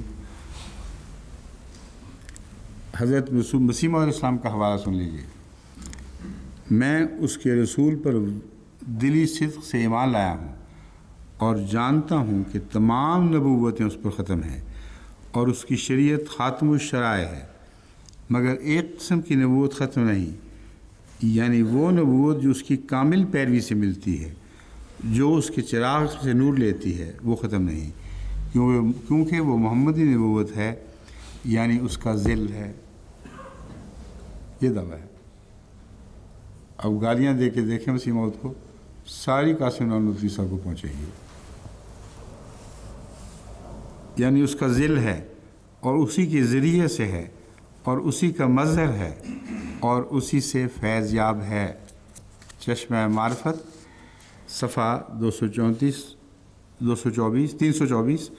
حضرت مسیح موعود علیہ السلام کا حوالہ سن لیجیے، میں اس کے رسول پر دلی صدق سے ایمان لایا ہوں اور جانتا ہوں کہ تمام نبوتیں اس پر ختم ہیں اور اس کی شریعت خاتم الشرائع ہے، مگر ایک قسم کی نبوت ختم نہیں، یعنی وہ نبوت جو اس کی کامل پیروی سے ملتی ہے، جو اس کے چراغ سے نور لیتی ہے، وہ ختم نہیں، کیونکہ وہ محمدی نبوت ہے، یعنی اس کا ذل ہے۔ یہ دعویٰ ہے۔ اب گالیاں دے کے دیکھیں مسیح موعود کو، ساری قاسم نانوتوی صاحب کو پہنچے گی، یعنی اس کا ذل ہے اور اسی کے ذریعے سے ہے اور اسی کا مظہر ہے اور اسی سے فیض یاب ہے۔ چشمہ معرفت صفحہ 324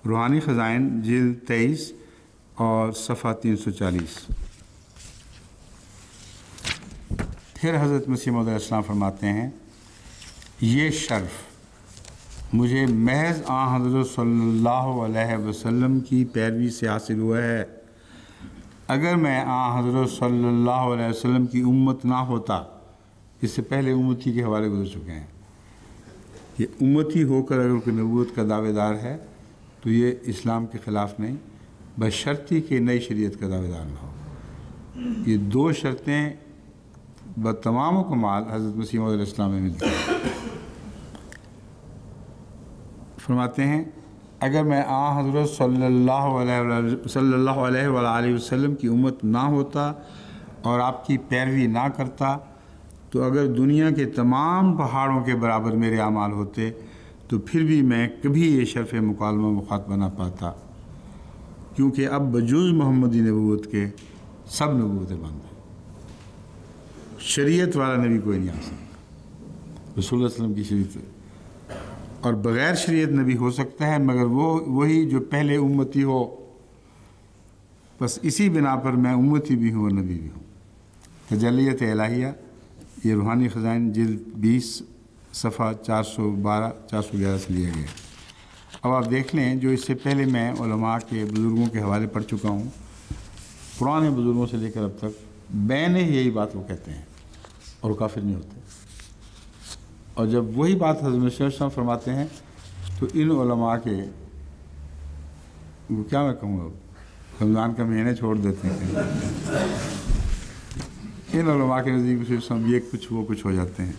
روحانی خزائن جلد 23 اور صفحہ 340۔ پھر حضرت مسیح موعود علیہ السلام فرماتے ہیں، یہ شرف مجھے محض حضرت صلی اللہ علیہ وسلم کی پیروی سے حاصل ہوا ہے۔ اگر میں حضرت صلی اللہ علیہ وسلم کی امت نہ ہوتا، اس سے پہلے امتی کے حوالے گزر چکے ہیں، یہ امتی ہو کر اگر کوئی نبوت کا دعوے دار ہے تو یہ اسلام کے خلاف نہیں، بشرطی کہ نئی شریعت کا دعوے دار نہ ہو۔ یہ دو شرطیں بتمام و کمال حضرت مسیح موعود علیہ السلام میں ملتی ہیں۔ فرماتے ہیں اگر میں حضرت صلی اللہ علیہ وآلہ وسلم کی امت نہ ہوتا اور آپ کی پیروی نہ کرتا تو اگر دنیا کے تمام پہاڑوں کے برابر میرے اعمال ہوتے تو پھر بھی میں کبھی یہ شرف مکالمہ مخاطبہ نہ پاتا، کیونکہ اب بجوز محمدی نبوت کے سب نبوتیں بند ہیں۔ شریعت والا نبی کوئی نہیں آ سکتا، رسول اللہ علیہ وسلم کی شریعت، اور بغیر شریعت نبی ہو سکتا ہے مگر وہی جو پہلے امتی ہو۔ بس اسی بنا پر میں امتی بھی ہوں اور نبی بھی ہوں۔ تجلیت الہیہ، یہ روحانی خزائن، جلد 20 صفحہ 411 سے لیا گیا۔ اب آپ دیکھ لیں، جو اس سے پہلے میں علماء کے بزرگوں کے حوالے پڑھ چکا ہوں، پرانے بزرگوں سے لے کر اب تک بین یہی بات وہ کہتے ہیں اور وہ کافر نہیں ہوتے۔ اور جب وہی بات حضرت مسیح علیہ السلام فرماتے ہیں تو ان علماء کے وہ کیا میں کہوں گا، رمضان کا مہینے چھوڑ دیتے ہیں، ان علماء کے نزدیک مسیح علیہ السلام یہ کچھ وہ کچھ ہو جاتے ہیں۔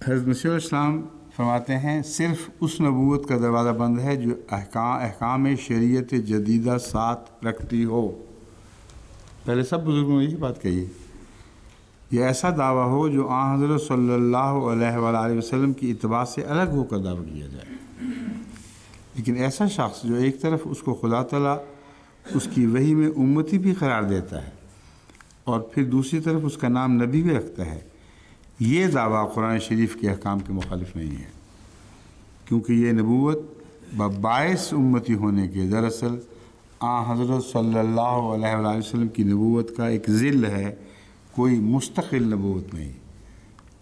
حضرت مسیح علیہ السلام فرماتے ہیں صرف اس نبوت کا دروازہ بند ہے جو احکام شریعت جدیدہ ساتھ رکھتی ہو۔ پہلے سب بزرگوں نے یہی بات کہی، یہ ایسا دعویٰ ہو جو حضرت صلی اللہ علیہ وآلہ وسلم کی اتباع سے الگ ہو کر دعویٰ کیا جائے۔ لیکن ایسا شخص جو ایک طرف اس کو خدا تعالیٰ اس کی وحی میں امتی بھی قرار دیتا ہے اور پھر دوسری طرف اس کا نام نبی بھی رکھتا ہے، یہ دعویٰ قرآن شریف کے احکام کے مخالف نہیں ہے، کیونکہ یہ نبوت باعث امتی ہونے کے دراصل حضرت صلی اللہ علیہ وآلہ وسلم کی نبوت کا ایک ذل ہے، کوئی مستقل نبوت نہیں۔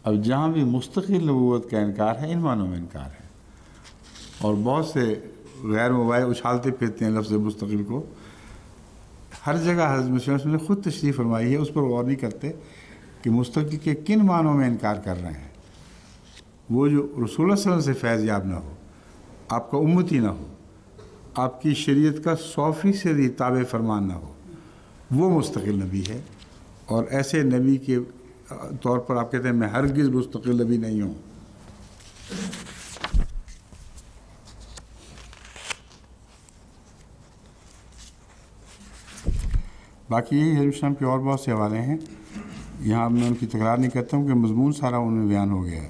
اب جہاں بھی مستقل نبوت کا انکار ہے، ان معنوں میں انکار ہے، اور بہت سے غیر مباح اچھالتے پھرتے ہیں لفظ مستقل کو۔ ہر جگہ حضرت مسیح علیہ وسلم نے خود تشریح فرمائی ہے، اس پر غور نہیں کرتے کہ مستقل کے کن معنوں میں انکار کر رہے ہیں۔ وہ جو رسول اللہ صلی اللہ علیہ وسلم سے فیض یاب نہ ہو، آپ کا امتی نہ ہو، آپ کی شریعت کا 100% تابع فرمان نہ ہو، وہ مستقل نبی ہے۔ اور ایسے نبی کے طور پر آپ کہتے ہیں میں ہرگز مستقل نبی نہیں ہوں۔ باقی یہی حضرت السلام کے اور بہت سے حوالے ہیں، یہاں میں ان کی تکرار نہیں کرتا ہوں کہ مضمون سارا ان میں بیان ہو گیا ہے۔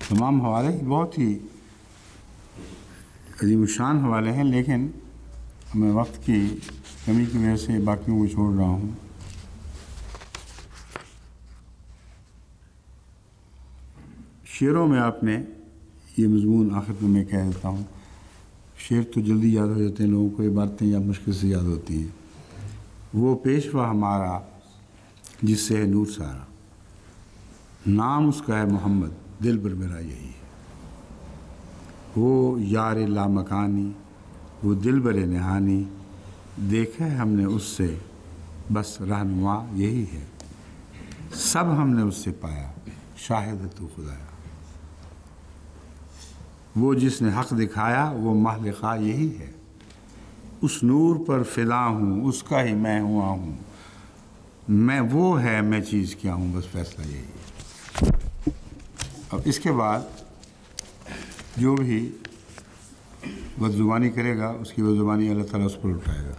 تمام حوالے بہت ہی عظیم الشان حوالے ہیں، لیکن میں وقت کی کمی کی وجہ سے باقیوں کو چھوڑ رہا ہوں۔ شعروں میں آپ نے یہ مضمون آخر میں کہہ دیتا ہوں، شعر تو جلدی یاد ہو جاتے ہیں لوگوں کو، یہ باتیں یا مشکل سے یاد ہوتی ہیں۔ وہ پیشوا ہمارا جس سے ہے نور سارا، نام اس کا ہے محمد، دل بر میرا یہی ہے۔ وہ یار لامکانی، وہ دل بر نہانی، دیکھا ہے ہم نے اس سے بس رہنما یہی ہے۔ سب ہم نے اس سے پایا، شاہد ہے تو خدایا۔ وہ جس نے حق دکھایا، وہ ماہ لقا یہی ہے۔ اس نور پر فدا ہوں، اس کا ہی میں ہوا ہوں، میں وہ ہے میں چیز کیا ہوں، بس فیصلہ یہی ہے۔ اب اس کے بعد جو بھی بدزبانی کرے گا اس کی بدزبانی اللہ تعالیٰ اس پر اٹھائے گا۔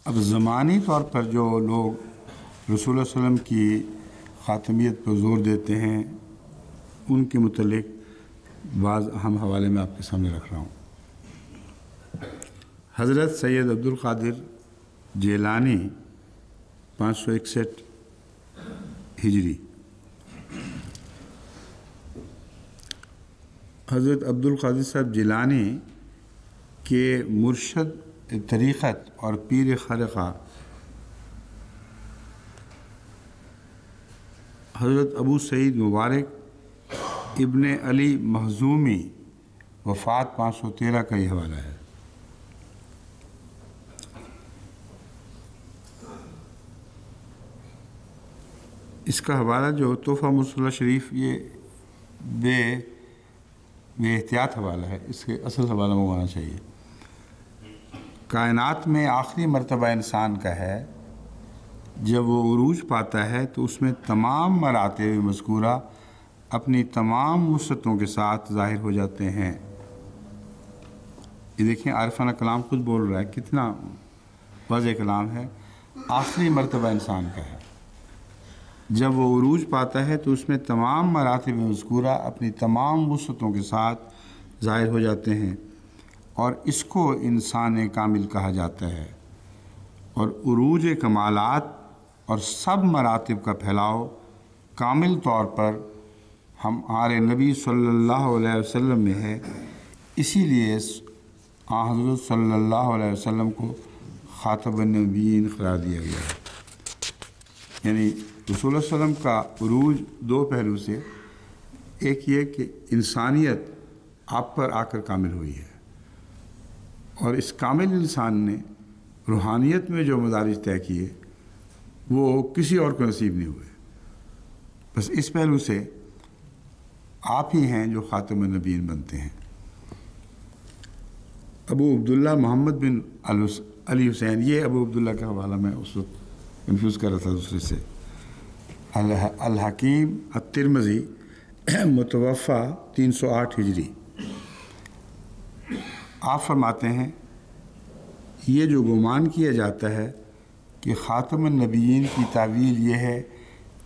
اب زمانی طور پر جو لوگ رسول اللہ صلی اللہ علیہ وسلم کی خاتمیت پر زور دیتے ہیں، ان کے متعلق بعض اہم حوالے میں آپ کے سامنے رکھ رہا ہوں۔ حضرت سید عبدالقادر جیلانی 561 ہجری، حضرت عبدالقادر صاحب جیلانی کہ مرشد طریقت اور پیر خرقہ حضرت ابو سعید مبارک ابن علی مخزومی وفات 513 کا یہ حوالہ ہے۔ اس کا حوالہ جو تحفہ مرسلہ شریف یہ بے احتیاط حوالہ ہے، اس کے اصل حوالہ منگوانا چاہیے۔ کائنات میں آخری مرتبہ انسان کا ہے، جب وہ عروج پاتا ہے تو اس میں تمام مراتب مذکورہ اپنی تمام وسعتوں کے ساتھ ظاہر ہو جاتے ہیں۔ یہ دیکھیں عارفانہ کلام خود بول رہا ہے، کتنا واضح کلام ہے۔ آخری مرتبہ انسان کا ہے، جب وہ عروج پاتا ہے تو اس میں تمام مراتب مذکورہ اپنی تمام وسعتوں کے ساتھ ظاہر ہو جاتے ہیں، اور اس کو انسان کامل کہا جاتا ہے۔ اور عروج کمالات اور سب مراتب کا پھیلاؤ کامل طور پر ہمارے نبی صلی اللہ علیہ وسلم میں ہے، اسی لیے حضرت صلی اللہ علیہ وسلم کو خاتم النبیین قرار دیا گیا ہے۔ یعنی رسول اللہ صلی اللہ علیہ وسلم کا عروج دو پہلو سے، ایک یہ کہ انسانیت آپ پر آ کر کامل ہوئی ہے، اور اس کامل انسان نے روحانیت میں جو مدارج طے کیے وہ کسی اور کو نصیب نہیں ہوئے۔ بس اس پہلو سے آپ ہی ہیں جو خاتم النبیین بنتے ہیں۔ ابو عبداللہ محمد بن علی حسین، یہ ابو عبداللہ کا حوالہ میں اس وقت کنفیوز کر رہا تھا دوسرے سے۔ الحکیم الترمذی متوفہ 308 ہجری، آپ فرماتے ہیں یہ جو گمان کیا جاتا ہے کہ خاتم النبیین کی تعویل یہ ہے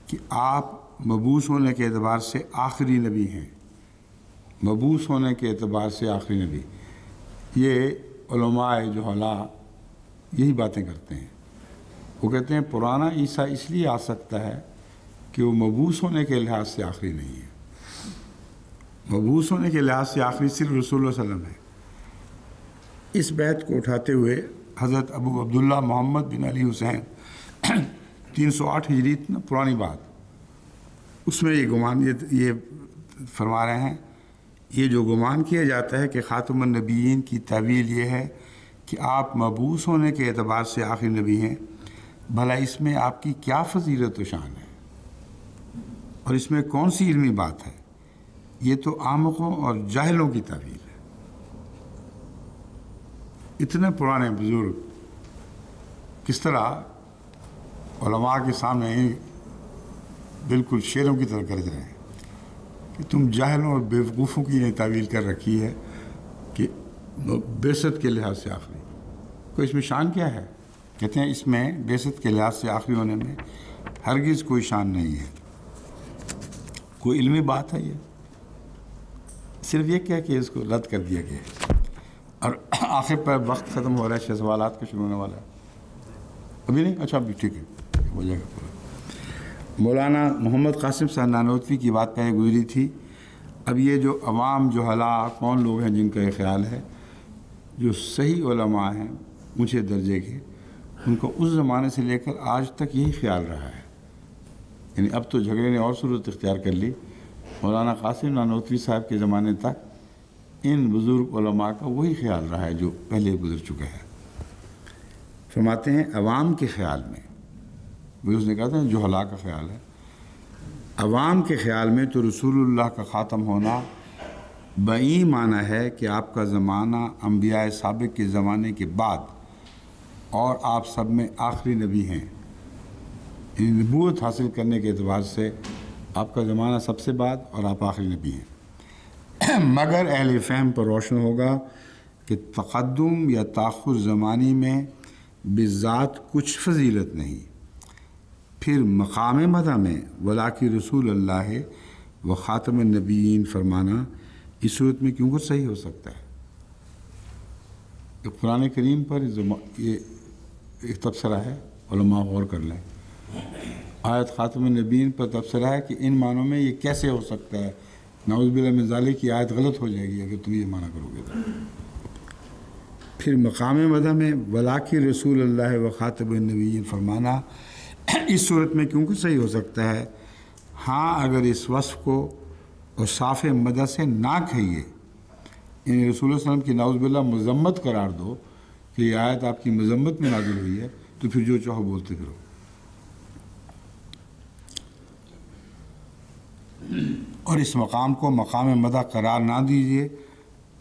کہ آپ مبعوث ہونے کے اعتبار سے آخری نبی ہیں، مبعوث ہونے کے اعتبار سے آخری نبی، یہ علماء جہلا یہی باتیں کرتے ہیں۔ وہ کہتے ہیں پرانا عیسیٰ اس لیے آ سکتا ہے کہ وہ مبعوث ہونے کے لحاظ سے آخری نہیں ہے، مبعوث ہونے کے لحاظ سے آخری صرف رسول اللہ صلی اللہ علیہ وسلم ہے۔ اس بیت کو اٹھاتے ہوئے حضرت ابو عبداللہ محمد بن علی حسین 308 ہجری، اتنا پرانی بات، اس میں یہ گمان یہ فرما رہے ہیں، یہ جو گمان کیا جاتا ہے کہ خاتم النبیین کی تعویل یہ ہے کہ آپ مبعوث ہونے کے اعتبار سے آخری نبی ہیں، بھلا اس میں آپ کی کیا فضیلت و شان ہے، اور اس میں کون سی علمی بات ہے؟ یہ تو احمقوں اور جاہلوں کی تعویل ہے۔ اتنے پرانے بزرگ کس طرح علماء کے سامنے بالکل شیروں کی طرح گرج رہے ہیں کہ تم جاہلوں اور بیوقوفوں کی یہ تعویل کر رکھی ہے کہ بعثت کے لحاظ سے آخری۔ کوئی اس میں شان کیا ہے؟ کہتے ہیں اس میں بعثت کے لحاظ سے آخری ہونے میں ہرگز کوئی شان نہیں ہے، کوئی علمی بات ہے، یہ صرف یہ کیا کہ اس کو رد کر دیا گیا ہے۔ اور آخر پر وقت ختم ہو رہا ہے، 6 سوالات کا شروع ہونے والا ہے، ابھی نہیں؟ اچھا ابھی ٹھیک ہے، ہو جائے گا پورا۔ مولانا محمد قاسم صاحب نانوتوی کی بات پہلے گزری تھی، اب یہ جو عوام جہلا کون لوگ ہیں جن کا یہ خیال ہے، جو صحیح علماء ہیں اونچے درجے کے، ان کو اس زمانے سے لے کر آج تک یہی خیال رہا ہے، یعنی اب تو جھگڑے نے اور صورت اختیار کر لی، مولانا قاسم نانوتوی صاحب کے زمانے تک ان بزرگ علماء کا وہی خیال رہا ہے جو پہلے گزر چکا ہے۔ فرماتے ہیں عوام کے خیال میں، وہ اس نے کہا تھا جہلا کا خیال ہے، عوام کے خیال میں تو رسول اللہ کا خاتم ہونا بئی معنی ہے کہ آپ کا زمانہ انبیاء سابق کے زمانے کے بعد، اور آپ سب میں آخری نبی ہیں، یعنی نبوت حاصل کرنے کے اعتبار سے آپ کا زمانہ سب سے بعد اور آپ آخری نبی ہیں۔ مگر اہل فہم پر روشن ہوگا کہ تقدم یا تاخر زمانی میں بذات کچھ فضیلت نہیں، پھر مقام مدح میں ولاکی رسول اللہ و خاتم النبیین فرمانا اس صورت میں کیوں کر صحیح ہو سکتا ہے؟ کہ قرآن کریم پر یہ ایک تبصرہ ہے، علماء غور کر لیں، آیت خاتم النبیین پر تبصرہ ہے کہ ان معنوں میں یہ کیسے ہو سکتا ہے، نعوذ باللہ من ذالک کی آیت غلط ہو جائے گی اگر تم یہ معنی کرو گے تو۔ پھر مقام مدح میں ولاکی رسول اللہ و خاتم النبیین فرمانا اس صورت میں کیونکہ صحیح ہو سکتا ہے، ہاں اگر اس وصف کو اور صاف مدح سے نہ کھائیے، یعنی رسول اللہ علیہ وسلم کی نعوذ باللہ مذمت قرار دو کہ یہ آیت آپ کی مذمت میں نازل ہوئی ہے، تو پھر جو چاہو بولتے پھرو۔ اور اس مقام کو مقام مدح قرار نہ دیجیے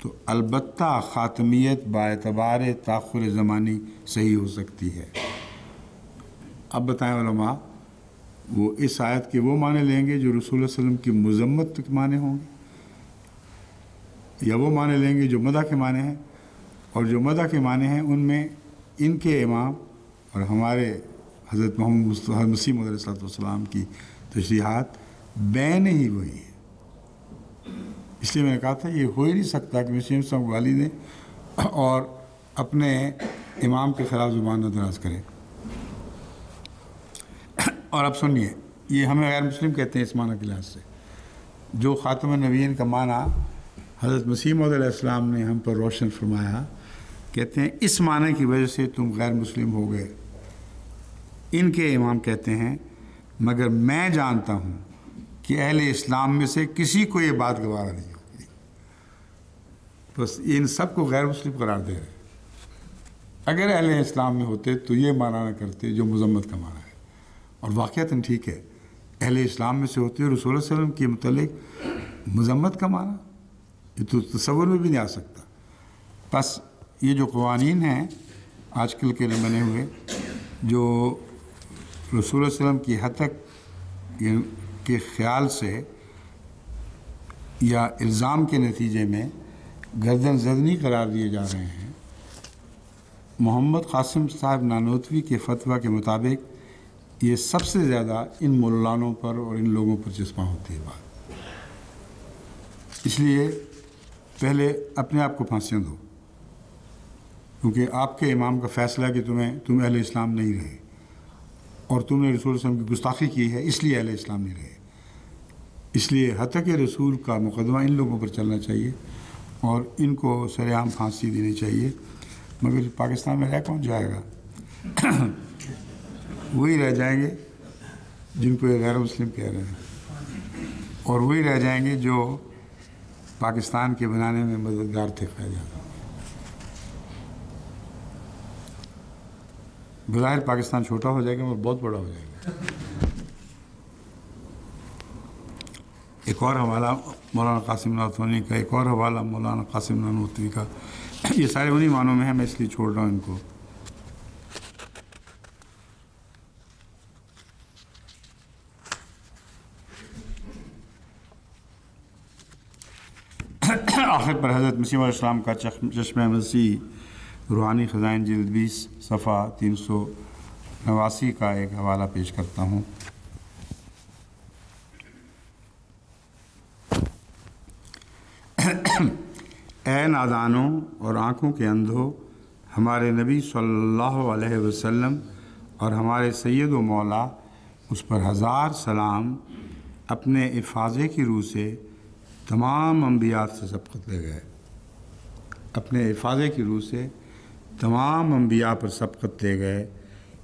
تو البتہ خاتمیت باعتبار تاخر زمانی صحیح ہو سکتی ہے۔ اب بتائیں علماء، وہ اس آیت کے وہ معنی لیں گے جو رسول اللہ علیہ وسلم کی مذمت کے معنی ہوں گے، یا وہ معنی لیں گے جو مدح کے معنی ہیں؟ اور جو مدح کے معنی ہیں ان میں ان کے امام اور ہمارے حضرت محمد مصطفیٰ مسیح علیہ السلام کی تشریحات بین ہی وہی ہے۔ اس لیے میں نے کہا تھا یہ ہو ہی نہیں سکتا کہ مسیح صاحب والی نے اور اپنے امام کے خلاف زبان نہ دراز کرے۔ اور اب سنیے، یہ ہمیں غیر مسلم کہتے ہیں اس معنی کے لحاظ سے۔ جو خاتم النبیین کا معنی حضرت مسیح موعود علیہ السلام نے ہم پر روشن فرمایا، کہتے ہیں اس معنی کی وجہ سے تم غیر مسلم ہو گئے۔ ان کے امام کہتے ہیں مگر میں جانتا ہوں کہ اہل اسلام میں سے کسی کو یہ بات گوارا نہیں ہوگی، بس ان سب کو غیر مسلم قرار دے رہے۔ اگر اہل اسلام میں ہوتے تو یہ معنی نہ کرتے جو مذمت کا معنی ہے، اور واقعتاً ٹھیک ہے، اہل اسلام میں سے ہوتے رسول اللہ صلی اللہ علیہ وسلم کے متعلق مذمت کا معنی یہ تو تصور میں بھی نہیں آ سکتا۔ بس یہ جو قوانین ہیں آج کل کے بنے ہوئے، جو رسول اللہ علیہ وسلم کی حد تک کے خیال سے یا الزام کے نتیجے میں گردن زدنی قرار دیے جا رہے ہیں، محمد قاسم صاحب نانوتوی کے فتویٰ کے مطابق یہ سب سے زیادہ ان مولانوں پر اور ان لوگوں پر چسپاں ہوتی ہے بات۔ اس لیے پہلے اپنے آپ کو پھانسیاں دو، کیونکہ آپ کے امام کا فیصلہ کہ تم اہل اسلام نہیں رہے، اور تم نے رسول اللہ علیہ وسلم کی گستاخی کی ہے، اس لیے اہل اسلام نہیں رہے۔ اس لیے حتیٰ کہ رسول کا مقدمہ ان لوگوں پر چلنا چاہیے اور ان کو سر عام پھانسی دینی چاہیے، مگر پاکستان میں رہ کون جائے گا؟ وہی رہ جائیں گے جن کو یہ غیر مسلم کہہ رہے ہیں، اور وہی رہ جائیں گے جو پاکستان کے بنانے میں مددگار تھے قائد اعظم۔ بظاہر پاکستان چھوٹا ہو جائے گا اور بہت بڑا ہو جائے گا۔ ایک اور حوالہ مولانا قاسم نانوتوی کا، ایک اور حوالہ مولانا قاسم نانوتوی کا، یہ سارے انہی معنوں میں ہیں، میں اس لیے چھوڑ رہا ہوں ان کو۔ آخر پر حضرت مسیح علیہ السلام کا چشمہ مسیح روحانی خزائن جلد 20 صفحہ 389 کا ایک حوالہ پیش کرتا ہوں۔ اے نادانوں اور آنکھوں کے اندھو، ہمارے نبی صلی اللہ علیہ وسلم اور ہمارے سید و مولا اس پر ہزار سلام اپنے افاضے کی روح سے تمام انبیاء سے سبقت لے گئے، اپنے افاضے کی روح سے تمام انبیاء پر سبقت لے گئے،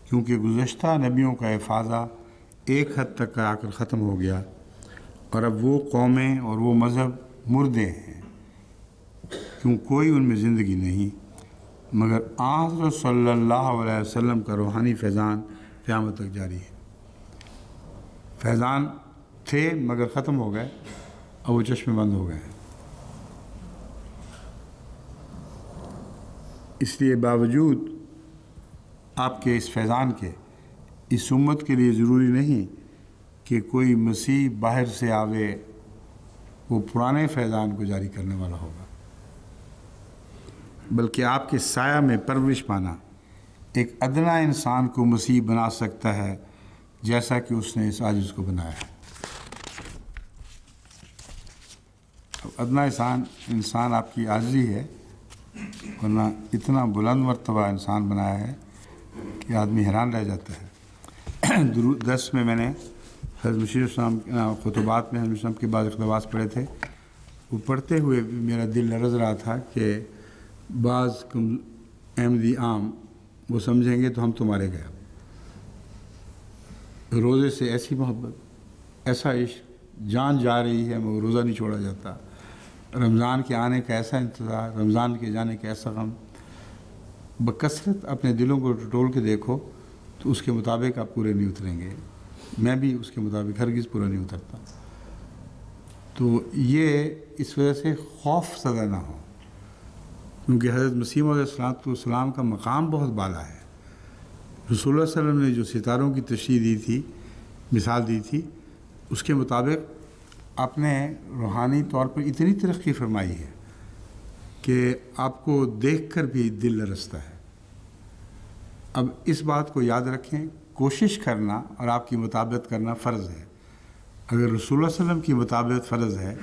کیونکہ گزشتہ نبیوں کا افاضہ ایک حد تک آ کر ختم ہو گیا، اور اب وہ قومیں اور وہ مذہب مردے ہیں، کیوں کوئی ان میں زندگی نہیں، مگر حضرت صلی اللہ علیہ وسلم کا روحانی فیضان قیامت تک جاری ہے۔ فیضان تھے مگر ختم ہو گئے، اب وہ چشمے بند ہو گئے ہیں۔ اس لیے باوجود آپ کے اس فیضان کے، اس امت کے لیے ضروری نہیں کہ کوئی مسیح باہر سے آوے، وہ پرانے فیضان کو جاری کرنے والا ہوگا، بلکہ آپ کے سایہ میں پرورش پانا ایک ادنا انسان کو مسیح بنا سکتا ہے، جیسا کہ اس نے اس عاجز کو بنایا ہے۔ ادنا انسان آپ کی عاجزی ہے، ورنہ اتنا بلند مرتبہ انسان بنایا ہے کہ آدمی حیران رہ جاتا ہے۔ درس میں میں نے حضرت مسیح السلام خطبات میں حضرت مسیح السلام کے بعض اقتباس پڑھے تھے، وہ پڑھتے ہوئے میرا دل لرز رہا تھا کہ بعض احمدی عام وہ سمجھیں گے تو ہم تمہارے گئے. روزے سے ایسی محبت، ایسا عشق، جان جا رہی ہے مگر روزہ نہیں چھوڑا جاتا. رمضان کے آنے کا ایسا انتظار، رمضان کے جانے کا ایسا غم. بکثرت اپنے دلوں کو ٹٹول کے دیکھو تو اس کے مطابق آپ پورے نہیں اتریں گے. میں بھی اس کے مطابق ہرگز پورا نہیں اترتا. تو یہ اس وجہ سے خوف زدہ نہ ہو، کیونکہ حضرت مسیح علیہ السلام کا مقام بہت بالا ہے. رسول اللہ صلی اللہ علیہ وسلم نے جو ستاروں کی تشریح دی تھی، مثال دی تھی، اس کے مطابق آپ نے روحانی طور پر اتنی ترقی فرمائی ہے کہ آپ کو دیکھ کر بھی دل لرزتا ہے. اب اس بات کو یاد رکھیں، کوشش کرنا اور آپ کی مطابقت کرنا فرض ہے. اگر رسول اللہ صلی اللہ علیہ وسلم کی مطابقت فرض ہے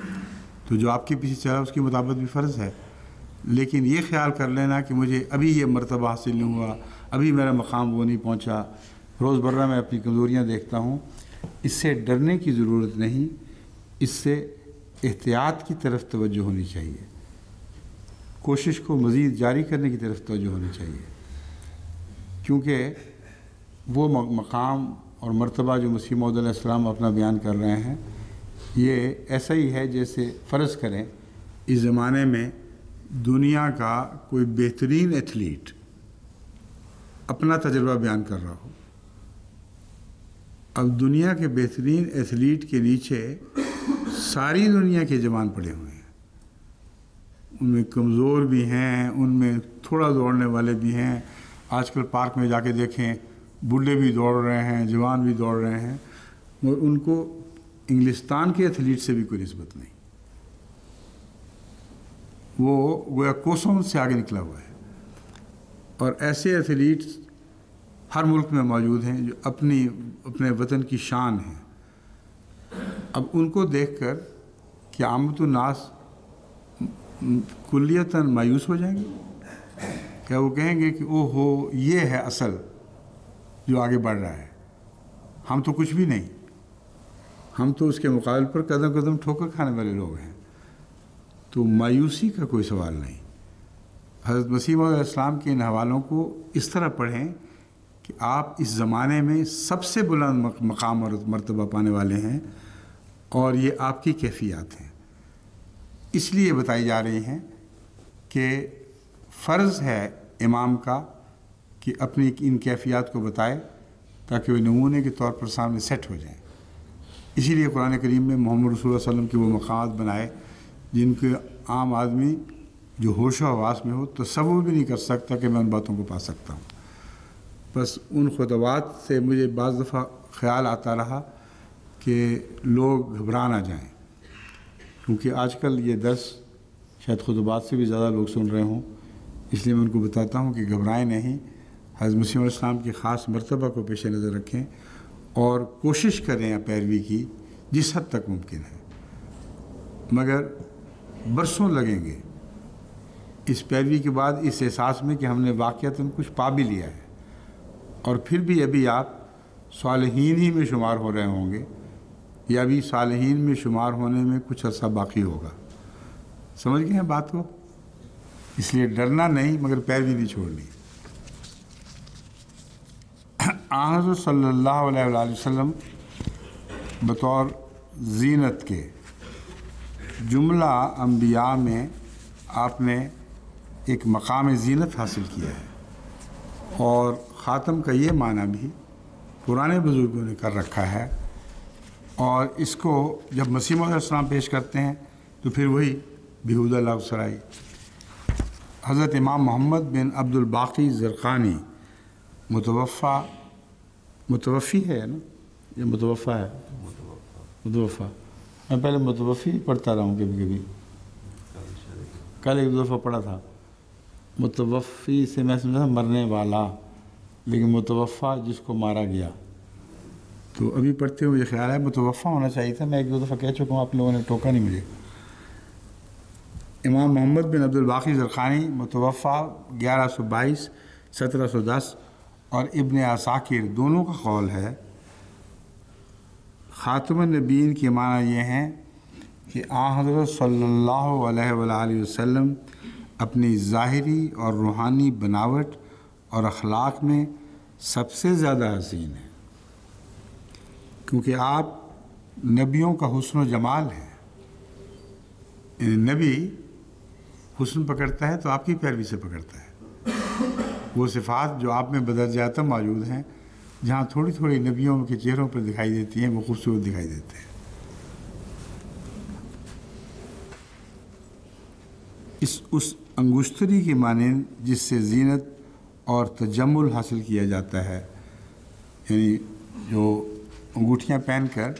تو جو آپ کے پیچھے چلا اس کی مطابقت بھی فرض ہے. لیکن یہ خیال کر لینا کہ مجھے ابھی یہ مرتبہ حاصل نہیں ہوا، ابھی میرا مقام وہ نہیں پہنچا، روز برہ میں اپنی کمزوریاں دیکھتا ہوں، اس سے ڈرنے کی ضرورت نہیں. اس سے احتیاط کی طرف توجہ ہونی چاہیے، کوشش کو مزید جاری کرنے کی طرف توجہ ہونی چاہیے. کیونکہ وہ مقام اور مرتبہ جو مسیح موعود علیہ السلام اپنا بیان کر رہے ہیں، یہ ایسا ہی ہے جیسے فرض کریں اس زمانے میں دنیا کا کوئی بہترین ایتھلیٹ اپنا تجربہ بیان کر رہا ہو. اب دنیا کے بہترین ایتھلیٹ کے نیچے ساری دنیا کے جوان پڑے ہوئے ہیں. ان میں کمزور بھی ہیں، ان میں تھوڑا دوڑنے والے بھی ہیں. آج کل پارک میں جا کے دیکھیں، بوڑھے بھی دوڑ رہے ہیں، جوان بھی دوڑ رہے ہیں، مگر ان کو انگلستان کے ایتھلیٹ سے بھی کوئی نسبت نہیں. وہ گویا کوسوں سے آگے نکلا ہوا ہے. اور ایسے ایتھلیٹ ہر ملک میں موجود ہیں جو اپنے وطن کی شان ہیں. اب ان کو دیکھ کر کیا عامت الناس کلیتاً مایوس ہو جائیں گے؟ کیا وہ کہیں گے کہ او ہو یہ ہے اصل جو آگے بڑھ رہا ہے، ہم تو کچھ بھی نہیں، ہم تو اس کے مقابل پر قدم قدم ٹھوکر کھانے والے لوگ ہیں. تو مایوسی کا کوئی سوال نہیں. حضرت مسیح علیہ السلام کے ان حوالوں کو اس طرح پڑھیں کہ آپ اس زمانے میں سب سے بلند مقام اور مرتبہ پانے والے ہیں، اور یہ آپ کی کیفیات ہیں. اس لیے بتائی جا رہی ہیں کہ فرض ہے امام کا کہ اپنی ان کیفیات کو بتائے تاکہ وہ نمونے کے طور پر سامنے سیٹ ہو جائیں. اسی لیے قرآن کریم میں محمد رسول اللہ صلی اللہ علیہ وسلم کے وہ مقامات بنائے جن کے عام آدمی جو ہوش و حواس میں ہو تصور بھی نہیں کر سکتا کہ میں ان باتوں کو پا سکتا ہوں. بس ان خطبات سے مجھے بعض دفعہ خیال آتا رہا کہ لوگ گھبرا نہ جائیں، کیونکہ آج کل یہ درس شاید خطبات سے بھی زیادہ لوگ سن رہے ہوں. اس لیے میں ان کو بتاتا ہوں کہ گھبرائیں نہیں. حضرت مسیح علیہ السلام کے خاص مرتبہ کو پیش نظر رکھیں اور کوشش کریں پیروی کی جس حد تک ممکن ہے. مگر برسوں لگیں گے اس پیروی کے بعد اس احساس میں کہ ہم نے واقعتاً کچھ پا بھی لیا ہے، اور پھر بھی ابھی آپ صالحین ہی میں شمار ہو رہے ہوں گے، یا ابھی صالحین میں شمار ہونے میں کچھ عرصہ باقی ہوگا. سمجھ گئے ہیں بات کو؟ اس لیے ڈرنا نہیں مگر پیروی نہیں چھوڑنی. حضرت صلی اللہ علیہ وآلہ وسلم بطور زینت کے جملہ انبیاء میں آپ نے ایک مقام زینت حاصل کیا ہے، اور خاتم کا یہ معنی بھی پرانے بزرگوں نے کر رکھا ہے. اور اس کو جب مسیح علیہ السلام پیش کرتے ہیں تو پھر وہی بیہودہ لفظ سرائی. حضرت امام محمد بن عبد الباقی زرقانی متوفی ہے نا، یہ متوفا ہے، متوفا. میں پہلے متوفی پڑھتا رہا ہوں کبھی کبھی، کل ایک دفعہ پڑھا تھا. متوفی سے میں سمجھا مرنے والا، لیکن متوفا جس کو مارا گیا. تو ابھی پڑھتے ہوئے یہ خیال ہے متوفا ہونا چاہیے تھا. میں ایک دو دفعہ کہہ چکا ہوں، آپ لوگوں نے ٹوکا نہیں مجھے. امام محمد بن عبد الباقی زرقانی متوفا 1122 1710، اور ابن عساکر دونوں کا قول ہے. خاتم النبیین کے معنی یہ ہیں کہ حضرت صلی اللہ علیہ وآلہ وسلم اپنی ظاہری اور روحانی بناوٹ اور اخلاق میں سب سے زیادہ حسین ہیں، کیونکہ آپ نبیوں کا حسن و جمال ہے۔ یعنی نبی حسن پکڑتا ہے تو آپ کی پیروی سے پکڑتا ہے۔ وہ صفات جو آپ میں بدرجہ موجود ہیں، جہاں تھوڑی تھوڑی نبیوں کے چہروں پر دکھائی دیتی ہیں، وہ خوبصورت دکھائی دیتے ہیں۔ اس انگشتری کی مانند جس سے زینت اور تجمل حاصل کیا جاتا ہے، یعنی جو انگوٹھیاں پہن کر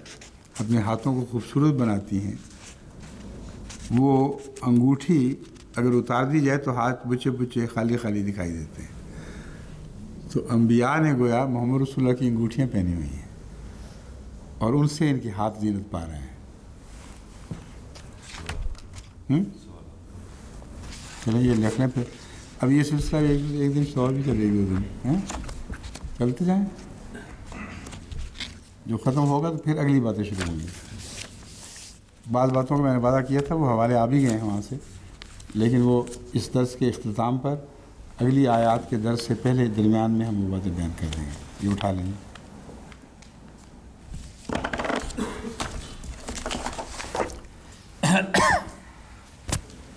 اپنے ہاتھوں کو خوبصورت بناتی ہیں، وہ انگوٹھی اگر اتار دی جائے تو ہاتھ بچے بچے خالی خالی دکھائی دیتے ہیں۔ تو انبیاء نے گویا محمد رسول اللہ کی انگوٹھیاں پہنی ہوئی ہیں اور ان سے ان کے ہاتھ زینت پا رہے ہیں۔ چلو یہ لکھنے پہ اب یہ سلسلہ ایک دن سوال بھی چلے گی، دن چلتے جائیں، جو ختم ہوگا تو پھر اگلی باتیں شروع ہوں گی۔ بعض باتوں کا میں نے وعدہ کیا تھا، وہ حوالے آ بھی گئے ہیں وہاں سے، لیکن وہ اس درس کے اختتام پر اگلی آیات کے درس سے پہلے درمیان میں ہم وہ باتیں بیان کر دیں گے، یہ اٹھا لیں گے۔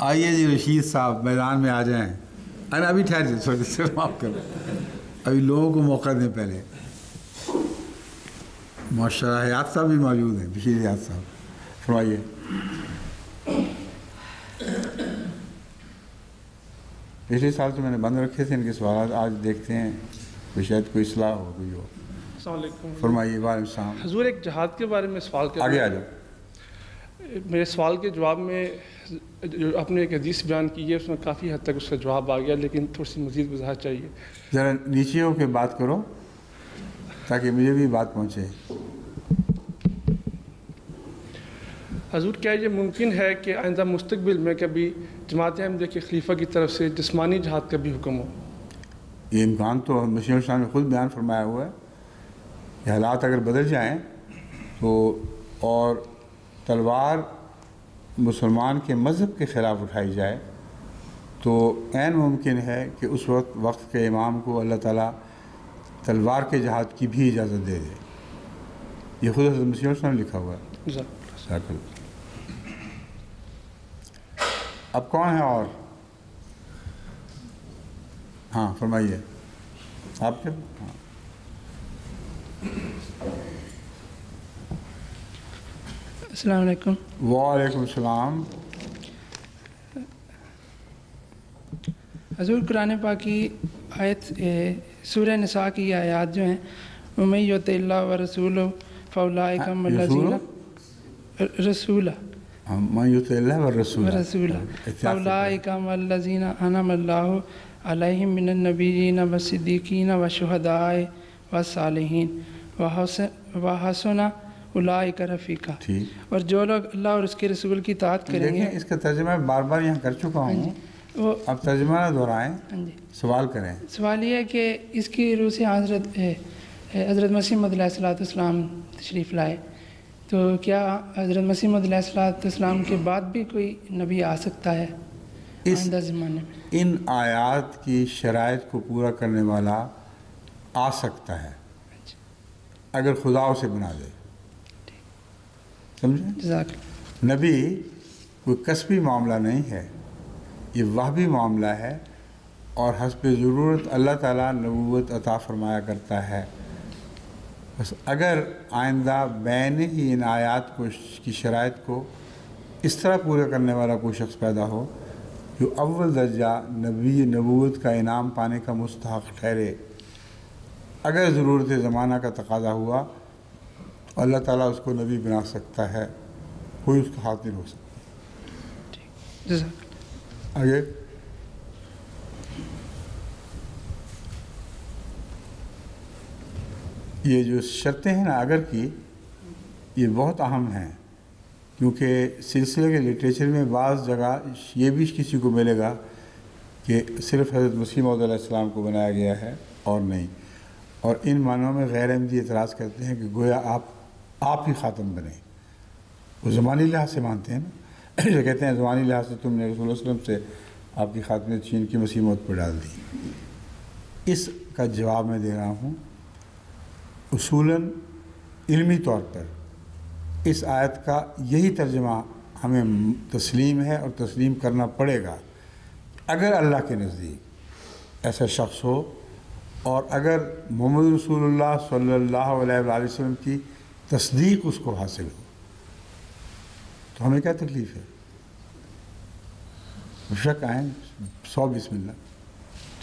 آئیے جی رشید صاحب میدان میں آ جائیں۔ ارے ابھی ٹھہر جائیں، تھوڑی دیر معاف کرو، ابھی لوگوں کو موقع دیں پہلے۔ معاشرہ حیات صاحب بھی موجود ہیں، بشیر حیات صاحب، فرمائیے۔ پچھلے سال تو میں نے بند رکھے تھے ان کے سوالات، آج دیکھتے ہیں کہ شاید کوئی اصلاح ہو گئی ہو۔ السلام علیکم۔ فرمائیے۔ وعلیکم السلام۔ حضور ایک جہاد کے بارے میں سوال کر آگے آ جاؤ۔ میرے سوال کے جواب میں جو آپ نے ایک حدیث بیان کی ہے اس میں کافی حد تک اس کا جواب آ گیا، لیکن تھوڑی سی مزید وضاحت چاہیے۔ ذرا نیچے ہو کے بات کرو تاکہ مجھے بھی بات پہنچے۔ حضور کیا یہ ممکن ہے کہ آئندہ مستقبل میں کبھی جماعت احمدیہ کے خلیفہ کی طرف سے جسمانی جہاد کا بھی حکم ہو؟ یہ امکان تو مسیح السلام نے خود بیان فرمایا ہوا ہے کہ حالات اگر بدل جائیں تو اور تلوار مسلمان کے مذہب کے خلاف اٹھائی جائے تو عین ممکن ہے کہ اس وقت کے امام کو اللہ تعالیٰ تلوار کے جہاد کی بھی اجازت دے دے۔ یہ خود حضرت مسیح السلام نے لکھا ہوا ہے۔ اب کون ہے اور؟ ہاں فرمائیے آپ کے۔ ہاں السلام علیکم۔ وعلیکم السلام۔ حضور قرآن پاک کی آیت سورہ نساء کی آیات جو ہیں، وَمَن یُطِعِ اللَّهَ وَرَسُولَهُ فَأُولَٰئِکَ هُمُ الَّذِینَ رسولہ من یطع اللہ والرسول فَأُولَٰئِکَ هُمُ الَّذِینَ أَنْعَمَ اللَّهُ عَلَیْہِم مِّنَ النَّبِیِّینَ وَالصِّدِّیقِینَ وَالشُّہَدَاءِ وَالصَّالِحِینَ وَحَسُنَ اولئک رفیقہ۔ اور جو لوگ اللہ اور اس کے رسول کی اطاعت کریں گے۔ اس کا ترجمہ بار بار یہاں کر چکا ہوں، اب ترجمہ نہ دہرائیں، سوال کریں۔ سوال یہ ہے کہ اس کی روح سے حضرت مسیح موعود علیہ السلام تشریف لائے، تو کیا حضرت مسیح موعود علیہ السلام کے بعد بھی کوئی نبی آ سکتا ہے آئندہ زمانے میں؟ ان آیات کی شرائط کو پورا کرنے والا آ سکتا ہے اگر خدا اسے بنا دے، سمجھیں؟ نبی کوئی کسبی معاملہ نہیں ہے، یہ وحی معاملہ ہے، اور حسب ضرورت اللہ تعالیٰ نبوت عطا فرمایا کرتا ہے۔ بس اگر آئندہ بین ہی ان آیات کی شرائط کو اس طرح پورا کرنے والا کوئی شخص پیدا ہو جو اول درجہ نبوت کا انعام پانے کا مستحق ٹھہرے، اگر ضرورت زمانہ کا تقاضا ہوا اللہ تعالیٰ اس کو نبی بنا سکتا ہے، کوئی اس کا ہاتھ نہیں روک سکتا۔ آگے یہ جو شرطیں ہیں نا اگر کی، یہ بہت اہم ہیں، کیونکہ سلسلے کے لٹریچر میں بعض جگہ یہ بھی کسی کو ملے گا کہ صرف حضرت مسیح موعود علیہ السلام کو بنایا گیا ہے اور نہیں، اور ان معنوں میں غیر احمدی اعتراض کرتے ہیں کہ گویا آپ ہی خاتم بنے۔ وہ زمانی لحاظ سے مانتے ہیں نا، جو کہتے ہیں زمانی لحاظ سے تم نے رسول اللہ صلی اللہ علیہ وسلم سے آپ کی خاتمِ چین کی مسیح موت پر ڈال دی۔ اس کا جواب میں دے رہا ہوں، اصولاً علمی طور پر اس آیت کا یہی ترجمہ ہمیں تسلیم ہے اور تسلیم کرنا پڑے گا۔ اگر اللہ کے نزدیک ایسا شخص ہو اور اگر محمد رسول اللہ صلی اللہ علیہ وآلہ وسلم کی تصدیق اس کو حاصل ہو تو ہمیں کیا تکلیف ہے؟ بشک آئیں 100 بسم اللہ،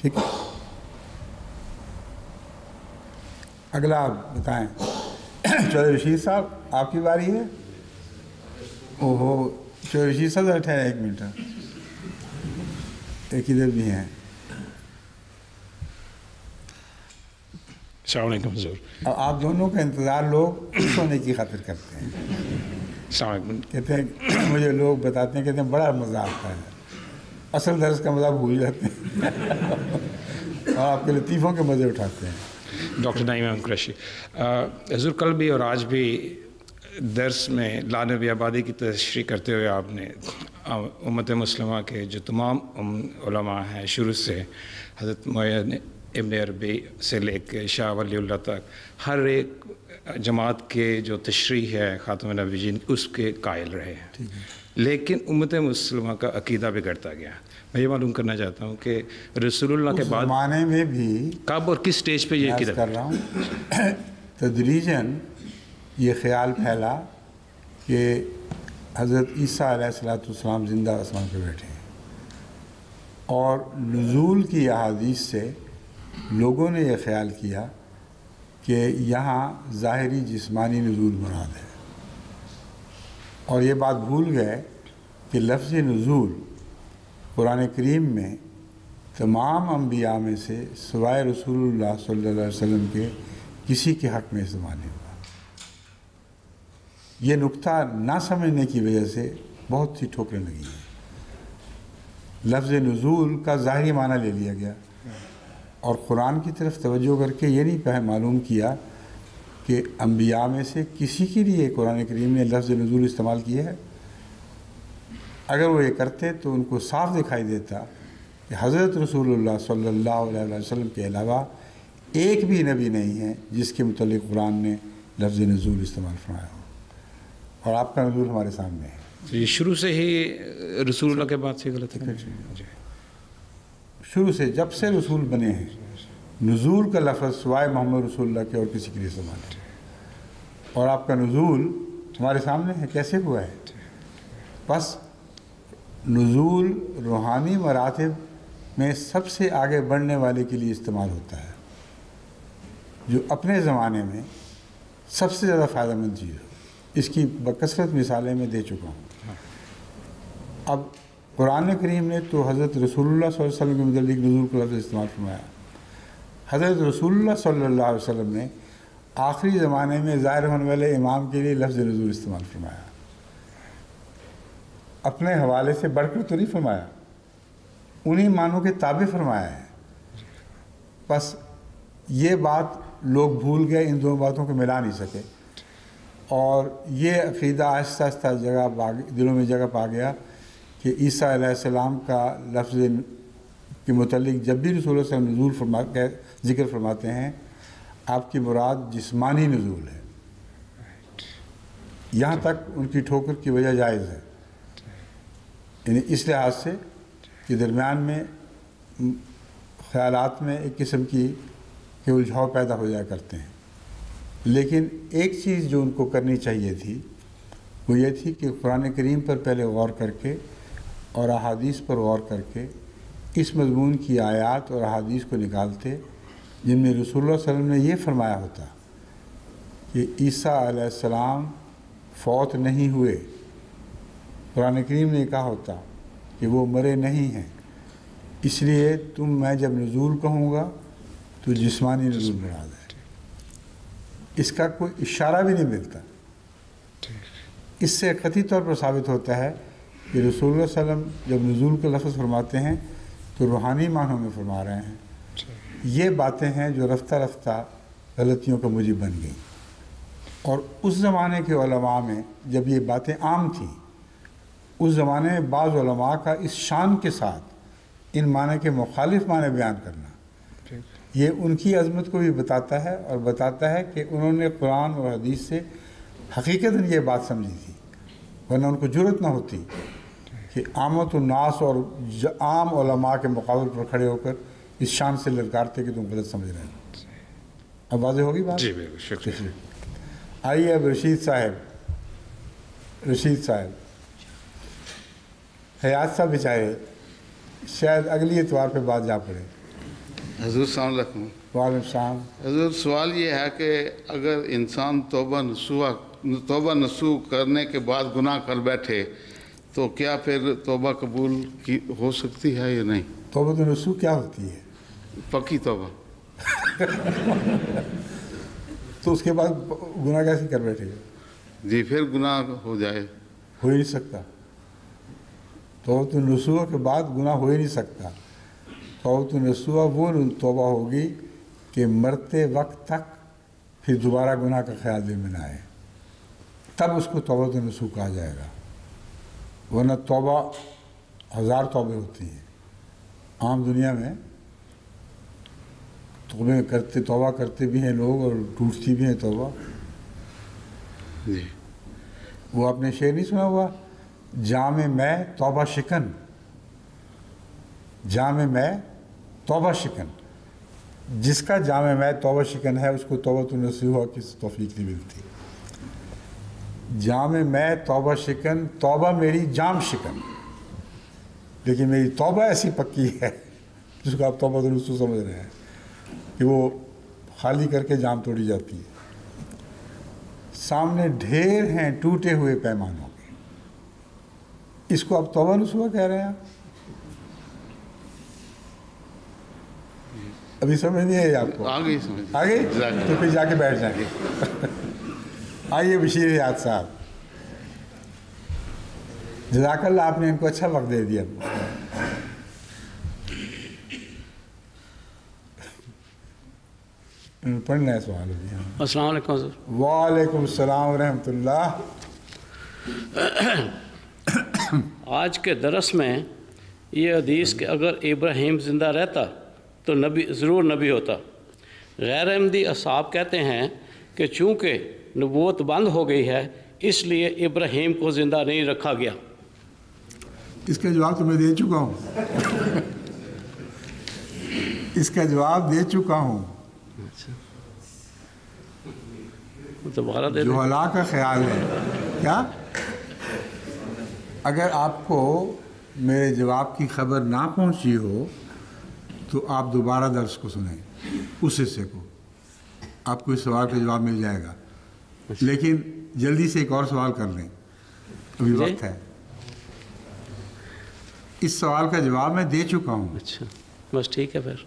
ٹھیک ہے۔ اگلا آپ بتائیں۔ چودھری رشید صاحب آپ کی باری ہے۔ اوہو، چودھری رشید صاحب ٹھہرے ایک منٹ، ایک ادھر بھی ہیں۔ السلام علیکم حضور۔ اب آپ دونوں کا انتظار لوگ سونے کی خاطر کرتے ہیں۔ السلام علیکم۔ کہتے ہیں، مجھے لوگ بتاتے ہیں، کہتے ہیں بڑا مزہ آتا ہے، اصل درس کا مزہ بھول جاتے ہیں اور آپ کے لطیفوں کے مزے اٹھاتے ہیں۔ ڈاکٹر نعیم احمد قریشی، حضور کل بھی اور آج بھی درس میں لانبی آبادی کی تشریح کرتے ہوئے آپ نے امت مسلمہ کے جو تمام علماء ہیں شروع سے حضرت معین ابن عربی سے لے کے شاہ ولی اللہ تک ہر ایک جماعت کے جو تشریح ہے خاتم النبیین اس کے قائل رہے ہیں، لیکن امت مسلمہ کا عقیدہ بگڑتا گیا۔ میں یہ معلوم کرنا چاہتا ہوں کہ رسول اللہ کے بعد زمانے میں بھی کب اور کس سٹیج پہ یہ عقیدہ کر رہا ہوں تدریجاً یہ خیال پھیلا کہ حضرت عیسیٰ علیہ السلام زندہ آسمان پہ بیٹھے ہیں، اور نزول کی احادیث سے لوگوں نے یہ خیال کیا کہ یہاں ظاہری جسمانی نزول مراد ہے، اور یہ بات بھول گئے کہ لفظ نزول قرآن کریم میں تمام انبیاء میں سے سوائے رسول اللہ صلی اللہ علیہ وسلم کے کسی کے حق میں استعمال نہیں ہوا۔ یہ نقطہ نہ سمجھنے کی وجہ سے بہت سی ٹھوکریں لگی ہیں۔ لفظ نزول کا ظاہری معنی لے لیا گیا اور قرآن کی طرف توجہ کر کے یہ نہیں معلوم کیا کہ انبیاء میں سے کسی کے لیے قرآن کریم نے لفظ نزول استعمال کیا ہے۔ اگر وہ یہ کرتے تو ان کو صاف دکھائی دیتا کہ حضرت رسول اللہ صلی اللہ علیہ وسلم کے علاوہ ایک بھی نبی نہیں ہے جس کے متعلق قرآن نے لفظ نزول استعمال فرمایا ہو، اور آپ کا نزول ہمارے سامنے ہے۔ یہ شروع سے ہی رسول اللہ کے بعد سے غلط ہے۔ شروع سے جب سے رسول بنے ہیں نزول کا لفظ سوائے محمد رسول اللہ کے اور کسی کے لیے استعمال ہے، اور آپ کا نزول ہمارے سامنے ہے کیسے ہوا ہے۔ بس نزول روحانی مراتب میں سب سے آگے بڑھنے والے کے لیے استعمال ہوتا ہے، جو اپنے زمانے میں سب سے زیادہ فائدہ مند چیز ہو۔ اس کی بکثرت مثالیں میں دے چکا ہوں۔ اب قرآن کریم نے تو حضرت رسول اللہ صلی اللہ علیہ وسلم کے متعلق نزول کا لفظ استعمال فرمایا۔ حضرت رسول اللہ صلی اللہ علیہ وسلم نے آخری زمانے میں ظاہر ہونے والے امام کے لیے لفظ نزول استعمال فرمایا، اپنے حوالے سے بڑھ کر تو نہیں فرمایا، انہی معنوں کے تابع فرمایا ہے۔ بس یہ بات لوگ بھول گئے، ان دونوں باتوں کو ملا نہیں سکے، اور یہ عقیدہ آہستہ آہستہ دلوں میں جگہ پا گیا کہ عیسیٰ علیہ السلام کا لفظ کے متعلق جب بھی رسول اللہ صلی اللہ علیہ وسلم ذکر فرماتے ہیں آپ کی مراد جسمانی نزول ہے۔ یہاں تک ان کی ٹھوکر کی وجہ جائز ہے، یعنی اس لحاظ سے کہ درمیان میں خیالات میں ایک قسم کی کہ الجھاؤ پیدا ہو جایا کرتے ہیں۔ لیکن ایک چیز جو ان کو کرنی چاہیے تھی وہ یہ تھی کہ قرآن کریم پر پہلے غور کر کے اور احادیث پر غور کر کے اس مضمون کی آیات اور احادیث کو نکالتے جن میں رسول اللہ صلی اللہ علیہ وسلم نے یہ فرمایا ہوتا کہ عیسیٰ علیہ السلام فوت نہیں ہوئے، قرآن کریم نے کہا ہوتا کہ وہ مرے نہیں ہیں، اس لیے میں جب نزول کہوں گا تو جسمانی نزول مراد ہے۔ اس کا کوئی اشارہ بھی نہیں ملتا۔ اس سے قطعی طور پر ثابت ہوتا ہے کہ رسول اللہ صلی اللہ علیہ وسلم جب نزول کا لفظ فرماتے ہیں تو روحانی معنوں میں فرما رہے ہیں۔ یہ باتیں ہیں جو رفتہ رفتہ غلطیوں کا موجب بن گئیں، اور اس زمانے کے علماء میں جب یہ باتیں عام تھیں، اس زمانے میں بعض علماء کا اس شان کے ساتھ ان معنی کے مخالف معنی بیان کرنا، یہ ان کی عظمت کو بھی بتاتا ہے، اور بتاتا ہے کہ انہوں نے قرآن اور حدیث سے حقیقتاً یہ بات سمجھی تھی، ورنہ ان کو جرأت نہ ہوتی کہ عامت الناس اور عام علماء کے مقابل پر کھڑے ہو کر اس شان سے للکارتے کہ تم غلط سمجھ رہے ہیں۔ اب واضح ہوگی بات؟ جی بالکل، شکریہ۔ آئیے اب رشید صاحب حیات صاحب بچائے شاید اگلی اتوار پہ بات جا پڑے۔ حضور السلام علیکم۔ وعلیکم السلام۔ حضور سوال یہ ہے کہ اگر انسان توبہ نصوح کرنے کے بعد گناہ کر بیٹھے تو کیا پھر توبہ قبول کی ہو سکتی ہے یا نہیں؟ توبہ نصوح کیا ہوتی ہے؟ پکی توبہ۔ تو اس کے بعد گناہ کیسے کر بیٹھے گا؟ جی پھر گناہ ہو جائے۔ ہو ہی نہیں سکتا، توبہ نصوح کے بعد گناہ ہو ہی نہیں سکتا۔ توبہ نصوح وہ توبہ ہوگی کہ مرتے وقت تک پھر دوبارہ گناہ کا خیال دل میں نہ آئے، تب اس کو توبہ نصوح کہا جائے گا، ورنہ توبہ ہزار توبے ہوتی ہیں۔ عام دنیا میں توبہ کرتے بھی ہیں لوگ اور ٹوٹتی بھی ہیں توبہ۔ جی وہ آپ نے شعر نہیں سنا ہوا، جام میں توبہ شکن، جام میں توبہ شکن، جس کا جام میں توبہ شکن ہے اس کو توبہ نصوح کی توفیق نہیں ملتی۔ جام میں توبہ شکن، توبہ میری جام شکن، لیکن میری توبہ ایسی پکی ہے جس کو آپ توبہ نصوح سمجھ رہے ہیں کہ وہ خالی کر کے جام توڑی جاتی ہے۔ سامنے ڈھیر ہیں ٹوٹے ہوئے پیمانوں کے، اس کو آپ توبہ نصوح کہہ رہے ہیں؟ ابھی سمجھ نہیں ہے آپ کو؟ آگے سمجھ آگے تو پھر جا کے بیٹھ جائیں گے۔ آئیے بشیر حیات صاحب، جزاک اللہ، آپ نے ان کو اچھا وقت دے دیا۔ پڑھنا ہے سوال ابھی۔ السلام علیکم حضور۔ وعلیکم السلام ورحمۃ اللہ۔ آج کے درس میں یہ حدیث کہ اگر ابراہیم زندہ رہتا تو ضرور نبی ہوتا، غیر احمدی اصحاب کہتے ہیں کہ چونکہ نبوت بند ہو گئی ہے اس لیے ابراہیم کو زندہ نہیں رکھا گیا۔ اس کا جواب تو میں دے چکا ہوں، اس کا جواب دے چکا ہوں۔ دوبارہ دے جو اللہ کا خیال ہے کیا؟ اگر آپ کو میرے جواب کی خبر نہ پہنچی ہو تو آپ دوبارہ درس کو سنیں، اس حصے کو، آپ کو اس سوال کا جواب مل جائے گا۔ لیکن جلدی سے ایک اور سوال کر لیں، ابھی وقت ہے۔ اس سوال کا جواب میں دے چکا ہوں۔ اچھا بس ٹھیک ہے پھر۔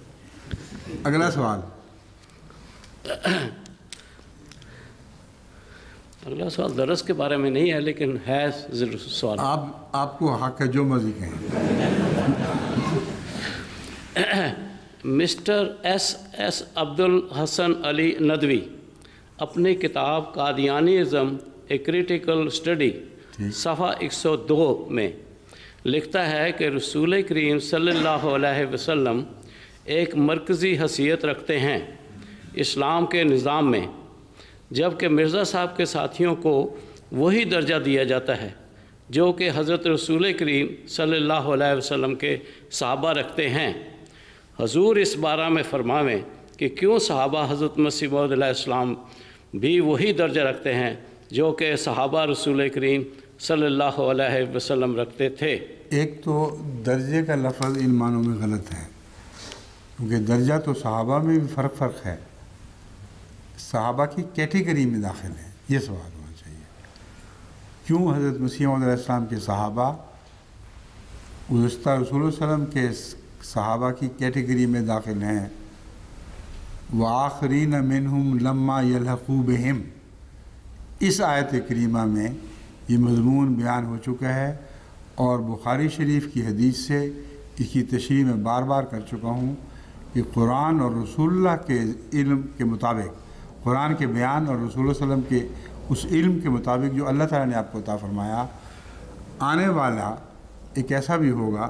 اگلا سوال۔ اگلا سوال درس کے بارے میں نہیں ہے لیکن ہے ضرور سوال۔ آپ کو حق ہے جو مرضی کہیں۔ مسٹر ایس عبد الحسن علی ندوی اپنی کتاب قادیانیزم اے کریٹیکل اسٹڈی صفحہ 102 میں لکھتا ہے کہ رسول کریم صلی اللہ علیہ وسلم ایک مرکزی حیثیت رکھتے ہیں اسلام کے نظام میں، جبکہ مرزا صاحب کے ساتھیوں کو وہی درجہ دیا جاتا ہے جو کہ حضرت رسول کریم صلی اللہ علیہ وسلم کے صحابہ رکھتے ہیں۔ حضور اس بارے میں فرماویں کہ کیوں صحابہ حضرت مسیح موعود علیہ السلام بھی وہی درجہ رکھتے ہیں جو کہ صحابہ رسول کریم صلی اللہ علیہ وسلم رکھتے تھے۔ ایک تو درجے کا لفظ ان معنوں میں غلط ہے، کیونکہ درجہ تو صحابہ میں بھی فرق ہے، صحابہ کی کیٹیگری میں داخل ہے۔ یہ سوال ہونا چاہیے، کیوں حضرت مسیح موعود علیہ السلام کے صحابہ گزشتہ رسول اللہ علیہ وسلم کے صحابہ کی کیٹیگری میں داخل ہیں۔ وَآخَرِينَ مِنْهُمْ لَمَّا يَلْحَقُوا بِهِمْ، اس آیت کریمہ میں یہ مضمون بیان ہو چکا ہے، اور بخاری شریف کی حدیث سے اس کی تشریح میں بار بار کر چکا ہوں کہ قرآن اور رسول اللہ کے علم کے مطابق، قرآن کے بیان اور رسول اللہ علیہ وسلم کے اس علم کے مطابق جو اللہ تعالیٰ نے آپ کو عطا فرمایا، آنے والا ایک ایسا بھی ہوگا